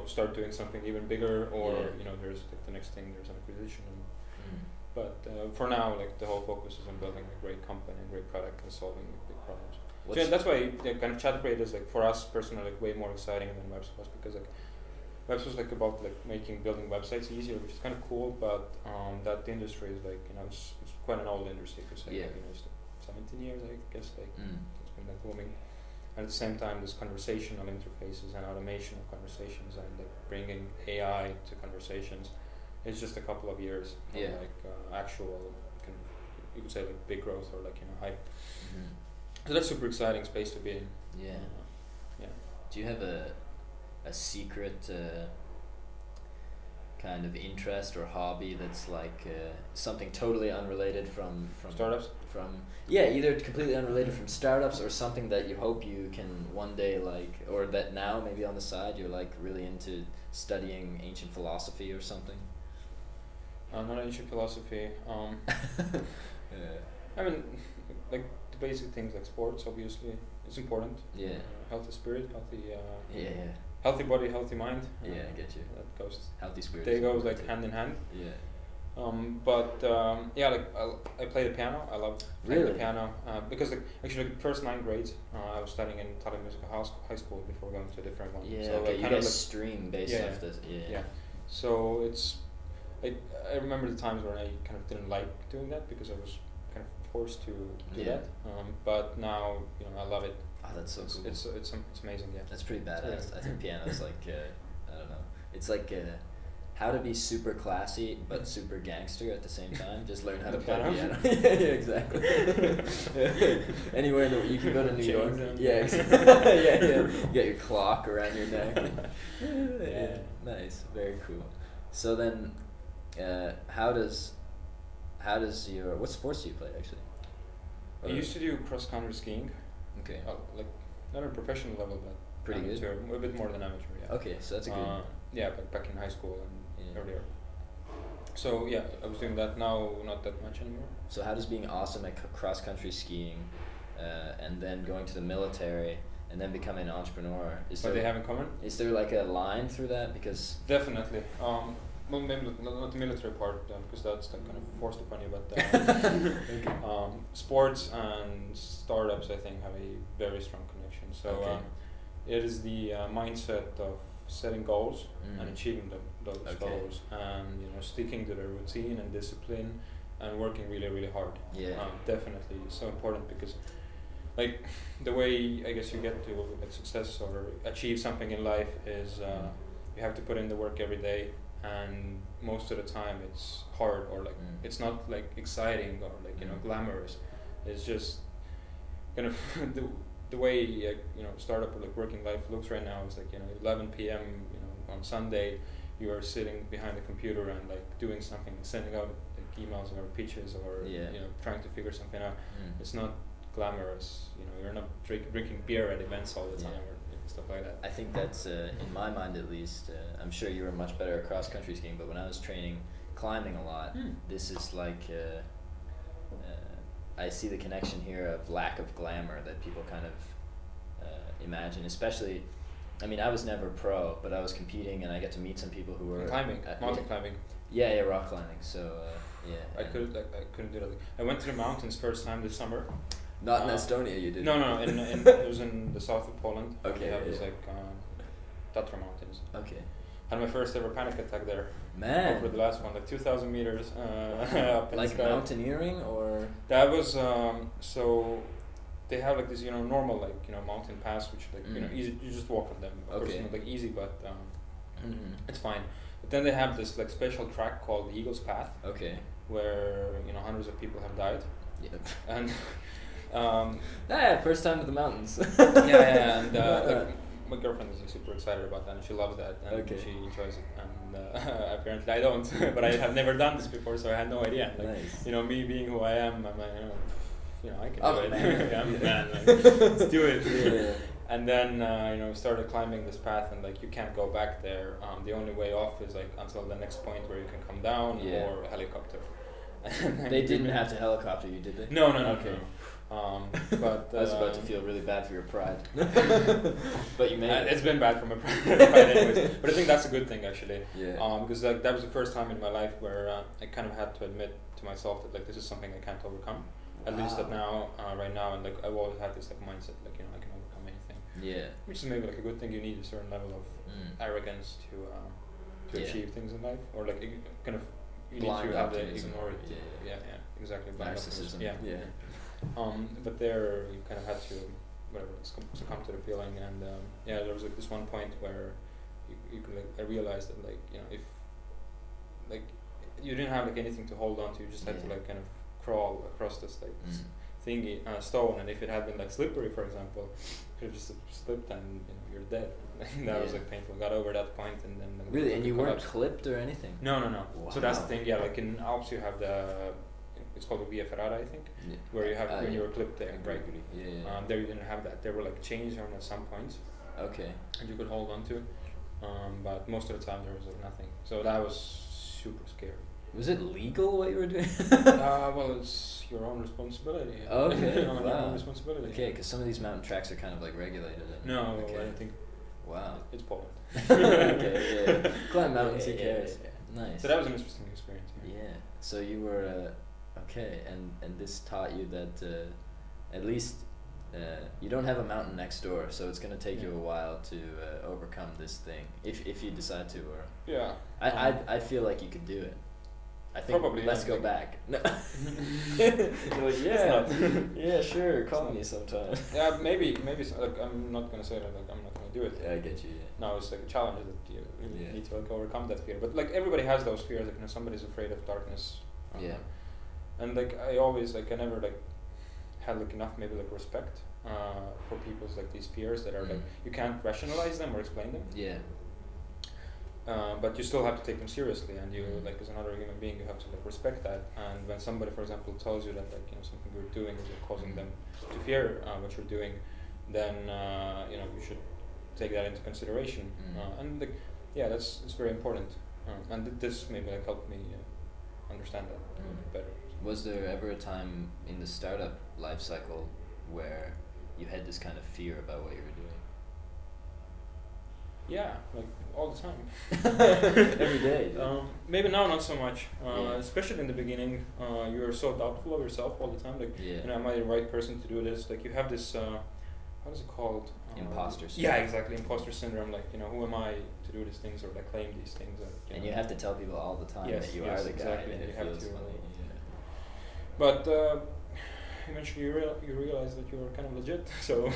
start doing something even bigger, or there's the next thing, there's an acquisition. But for now, the whole focus is on building a great company, a great product, and solving big problems. So that's why kind of ChatCreate is for us personally way more exciting than Weps was, because Weps was about building websites easier, which is kind of cool, but that industry is it's quite an old industry to say. It's 17 years, I guess. It's been booming. And at the same time, this conversational interfaces and automation of conversations and bringing AI to conversations is just a couple of years of actual you could say big growth or hype. So that's super exciting space to be in. Yeah. Do you have a secret kind of interest or hobby that's something totally unrelated from startups? Either completely unrelated from startups or something that you hope you can one day or that now maybe on the side you're really into studying ancient philosophy or something? Not ancient philosophy. I mean, the basic things like sports, obviously, it's important. Healthy spirit, healthy body, healthy mind. I get you. That goes. Healthy spirit. They goes hand in hand. I play the piano. I love playing the piano because actually the first 9 grades I was studying in Tallinn Musical High School before going to a different one. So you guys stream based off this. So it's I remember the times when I kind of didn't like doing that because I was kind of forced to do that. But now I love it. Oh, that's so cool. It's amazing. Yeah. That's pretty badass. I think piano's I don't know. It's how to be super classy but super gangster at the same time. Just learn how to play piano. Yeah, exactly. Anywhere you can go to New York. Yeah. You get your clock around your neck. Nice. Very cool. So then, what sports do you play actually? I used to do cross country skiing. Okay. Not on a professional level, but pretty amateur, a bit more than amateur. Yeah. Okay, so that's a good. But back in high school and earlier. So I was doing that now, not that much anymore. So how does being awesome at cross country skiing, and then going to the military, and then becoming an entrepreneur, What they have in common? Is there a line through that? Because definitely. Well, maybe not the military part, because that's kind of forced upon you, but sports and startups, I think, have a very strong connection. So it is the mindset of setting goals and achieving those goals, and sticking to the routine and discipline, and working really, really hard. Definitely so important, because the way I guess you get to success or achieve something in life is you have to put in the work every day. And most of the time it's hard, or it's not exciting or glamorous. It's just kind of the way startup or working life looks right now is 11 p.m. On Sunday you are sitting behind the computer and doing something, sending out emails or pitches or trying to figure something out. It's not glamorous. You're not drinking beer at events all the time. Stuff like that. I think that's in my mind at least. I'm sure you were much better at cross country skiing, but when I was training climbing a lot, this is I see the connection here of lack of glamour that people kind of imagine. Especially, I was never pro, but I was competing and I got to meet some people who were climbing, mountain climbing. Yeah, rock climbing. So Yeah. I couldn't do that. I went to the mountains first time this summer. Not in Estonia, you did. No. It was in the south of Poland. Okay. They have this Tatra mountains. Okay. Had my first ever panic attack there. Man. Over the last one, like 2,000 meters up in the sky. Mountaineering or? That was so. They have like this, normal mountain pass, which easy. You just walk on them. Of course, it's not easy, but it's fine. But then they have this special track called the Eagle's Path. Okay. Where hundreds of people have died. Yep. And first time to the mountains. yeah, and my girlfriend is super excited about that, and she loves that, and she enjoys it. And apparently I don't, but I have never done this before, so I had no idea. Nice. Me being who I am, I'm like, I can do it. Man. Yeah, I'm a man. Let's do it. Yeah. And then started climbing this path, and you can't go back there. The only way off is until the next point where you can come down or a helicopter. They didn't have to helicopter you, did they? No. Okay. No. But I was about to feel really bad for your pride. But you made it. It's been bad for my pride anyways. But I think that's a good thing actually. Yeah. Because that was the first time in my life where I kind of had to admit to myself that this is something I can't overcome. Wow. At least right now, and I've always had this mindset I can overcome anything. Yeah. Which is maybe a good thing. You need a certain level of arrogance to achieve things in life, or kind of you blind need to have the optimism. ignore it. Yeah, exactly. Narcissism. Yeah. But there you kind of had to succumb to the feeling, and there was this one point where you could I realized that if you didn't have anything to hold on to, you just had to kind of crawl across this thingy stone, and if it had been slippery, for example, you could have just slipped and you're dead. That was painful. Got over that point, and then really, and you weren't clipped or anything. No. Wow. So that's the thing. Yeah, in Alps you have it's called the Via Ferrata, I think, where you have when you were clipped there, right? Yeah. There you didn't have that. There were chains on at some points. Okay. And you could hold on to, but most of the time there was nothing. So that was super scary. Was it legal what you were doing? Well, it's your own responsibility. Okay. Your wow. own responsibility. Okay, because some of these mountain tracks are kind of regulated. No, okay. I don't think. Wow. It's Poland. Okay. Yeah. Climb mountains. Who cares? Yeah. Nice. So that was an interesting experience. Yeah. So you were okay, and this taught you that at least you don't have a mountain next door, so it's gonna take you a while to overcome this thing if you decide to. Or I feel like you could do it. I think probably. Let's go back. No. Yeah, sure. Call me sometime. Yeah, maybe. So, I'm not gonna say that. I'm not gonna do it. Yeah, I get you. Yeah. No, it's a challenge that you really need to overcome that fear. But everybody has those fears. Somebody's afraid of darkness. Yeah. And I always I never had enough maybe respect for people's these fears that are you can't rationalize them or explain them. Yeah. But you still have to take them seriously, and you as another human being, you have to respect that. And when somebody, for example, tells you that something you're doing is causing them to fear what you're doing, then you should take that into consideration. And it's very important. And this maybe helped me understand that better. Was there ever a time in the startup life cycle where you had this kind of fear about what you were doing? Yeah, all the time. Every day. Maybe now not so much. Especially in the beginning, you're so doubtful of yourself all the time. Am I the right person to do this? You have this. What is it called? Imposter syndrome. Yeah, exactly. Imposter syndrome. Who am I to do these things or claim these things? And you have to tell people all the time that you are the guy, and it feels funny. But eventually you realize that you're kind of legit. So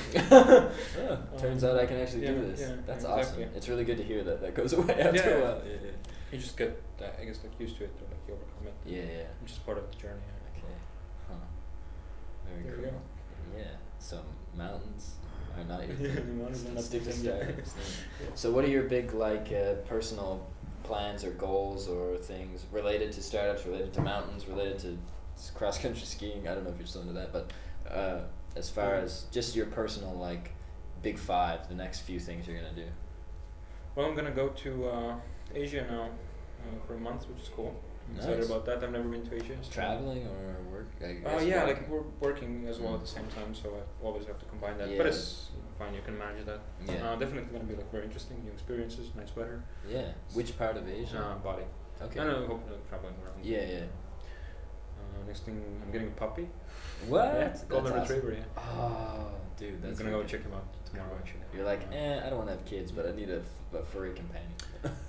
turns out I can actually do this. Yeah, that's exactly. awesome. It's really good to hear that get away after a while. Yeah. You just get I guess used to it, or you overcome it. Yeah. Which is part of the journey. Okay. Huh. Very there cool. You go. Yeah. So mountains are not your thing. Stick to startups. So what are your big personal plans or goals or things related to startups, related to mountains, related to cross-country skiing? I don't know if you're still into that, but as far as just your personal big five, the next few things you're gonna do. Well, I'm gonna go to Asia now for a month, which is cool. I'm excited about that. I've never been to Asia. So traveling or work? We're working as well at the same time, so I always have to combine that. But it's fine. You can manage that. Yeah. Definitely gonna be very interesting, new experiences, nice weather. Yeah. Which part of Asia? Bali. Okay. I hope traveling around. Yeah. Next thing, I'm getting a puppy. What? Yeah, golden That's retriever. Yeah. Oh, dude, that's I'm gonna go wicked. check him out tomorrow actually. You're like, I don't want to have kids, but I need a furry companion.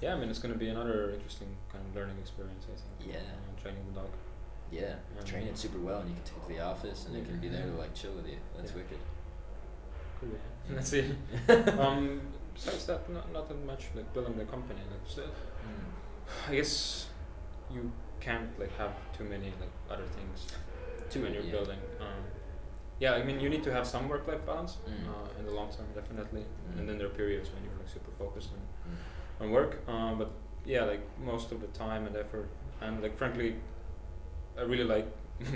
Yeah, I mean it's gonna be another interesting kind of learning experience. I think. Yeah. Training the dog. Yeah, train it super well, and you can take it to the office, and it can be there to like chill with you. That's wicked. Cool. Yeah. Let's see. Besides that, not that much like building the company. Like, so, I guess you can't like have too many like other things when you're building. Yeah, I mean you need to have some work-life balance in the long term, definitely. And then there are periods when you're like super focused on work. But yeah, like most of the time and effort, and like frankly, I really like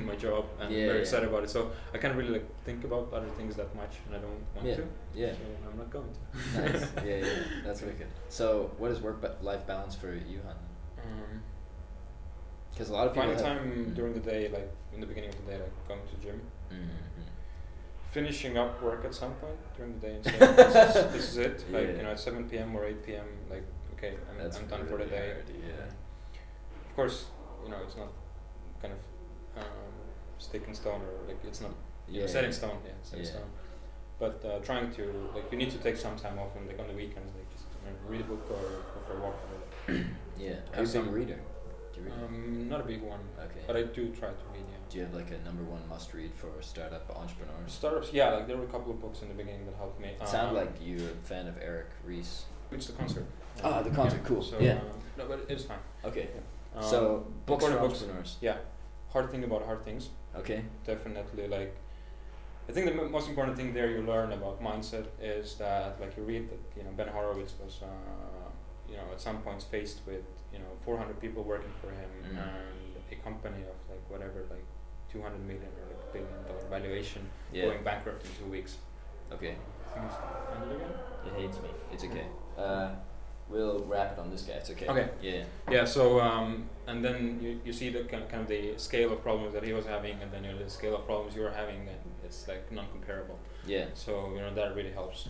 my job and I'm very excited about it. So I can't really like think about other things that much, and I don't want to. Yeah. So I'm not going to. Nice. Yeah, that's wicked. So what is work-life balance for Johan? Because a lot of people finding time during the day, like in the beginning of the day, like going to the gym. Finishing up work at some point during the day and saying this is it. Like you know, at 7 p.m. or 8 p.m. Like okay, I'm done for the day. Of course, you know it's not kind of stick in stone or like it's not set in stone. Yeah, set in stone. But trying to like you need to take some time off and like on the weekends like just read a book or go for a walk. Yeah, are you a big reader? Do you read? Not a big one. Okay. But I do try to read. Yeah. Do you have like a number one must read for startup entrepreneurs? Startups, yeah. Like there were a couple of books in the beginning that helped me. It sounded like you're a fan of Eric Ries. It's the concert. The concert, cool. So, yeah. No, but it's fine. Okay. So books for entrepreneurs. Yeah. Hard thing about hard things. Okay. Definitely, like I think the most important thing there you learn about mindset is that like you read that you know Ben Horowitz was you know at some points faced with you know 400 people working for him and a company of like whatever like 200 million or like $1 billion valuation going bankrupt in 2 weeks. Okay. I think it's ended again. It hates me. It's okay. We'll wrap it on this guy. It's okay. Okay. Yeah. Yeah. So and then you see the kind of the scale of problems that he was having, and then you know the scale of problems you're having, and it's like non-comparable. Yeah. So you know that really helps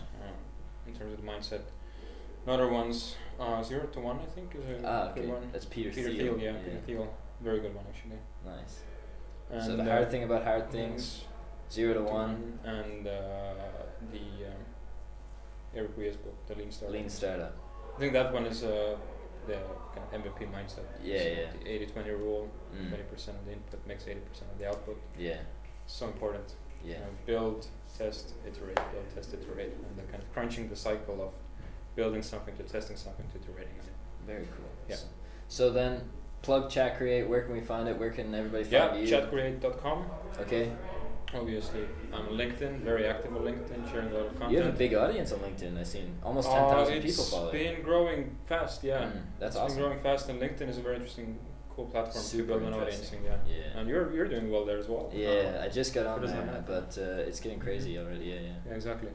in terms of the mindset. Another one's 0 to 1. I think is a good one. That's Peter Thiel. Yeah, Peter Thiel. Very good one actually. Nice. And so the hard thing about hard things, 0 to 1, and the Eric Ries book, the Lean Startup. Lean Startup. I think that one is the kind of MVP mindset. Yeah, so the 80-20 rule. 20% of the input makes 80% of the output. Yeah. So important. Yeah. Build, test, iterate. Build, test, iterate, and then kind of crunching the cycle of building something to testing something to iterating on it. Very cool. Yeah. So then, plug ChatCreate. Where can we find it? Where can everybody find you? ChatCreate.com. Okay. Obviously, I'm on LinkedIn, very active on LinkedIn, sharing a lot of content. You have a big audience on LinkedIn. I've seen almost 10,000 people follow. It's been growing fast, yeah. That's awesome. It's been growing fast, and LinkedIn is a very interesting, cool platform to build an audience. Yeah. And you're doing well there as well. Yeah, I just got on there, but it's getting crazy already. Yeah, exactly.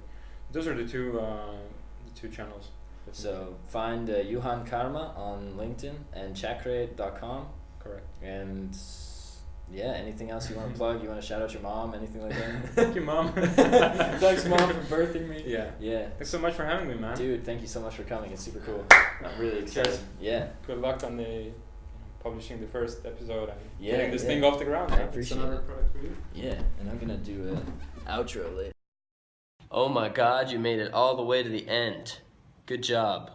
Those are the two channels. So find Juhan Kaarma on LinkedIn and chatcreate.com. Correct. And yeah, anything else you want to plug? You want to shout out your mom? Anything like that? Thank you, Mom. Thanks, Mom, for birthing me. Yeah. Thanks so much for having me, man. Dude, thank you so much for coming. It's super cool. I'm really excited. Yeah. Good luck on the publishing the first episode and yeah, getting this thing off the ground. I appreciate it's another product for you. Yeah, and I'm gonna do an outro later. Oh my God, you made it all the way to the end. Good job.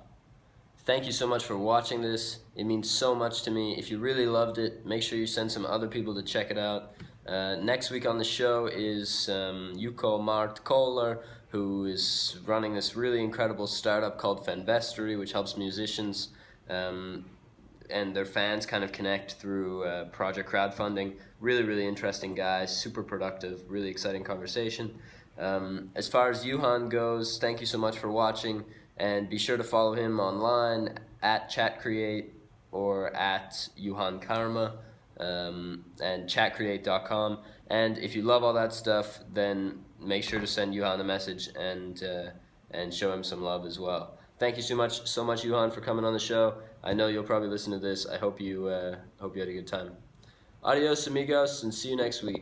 Thank you so much for watching this. It means so much to me. If you really loved it, make sure you send some other people to check it out. Next week on the show is Yuko Mart Kohler, who is running this really incredible startup called Fenvestory, which helps musicians and their fans kind of connect through project crowdfunding. Really, really interesting guy, super productive, really exciting conversation. As far as Johan goes, thank you so much for watching, and be sure to follow him online at ChatCreate or at Juhan Kaarma, and chatcreate.com. And if you love all that stuff, then make sure to send Johan a message and show him some love as well. Thank you so much, Johan, for coming on the show. I know you'll probably listen to this. I hope you had a good time. Adios, amigos, and see you next week.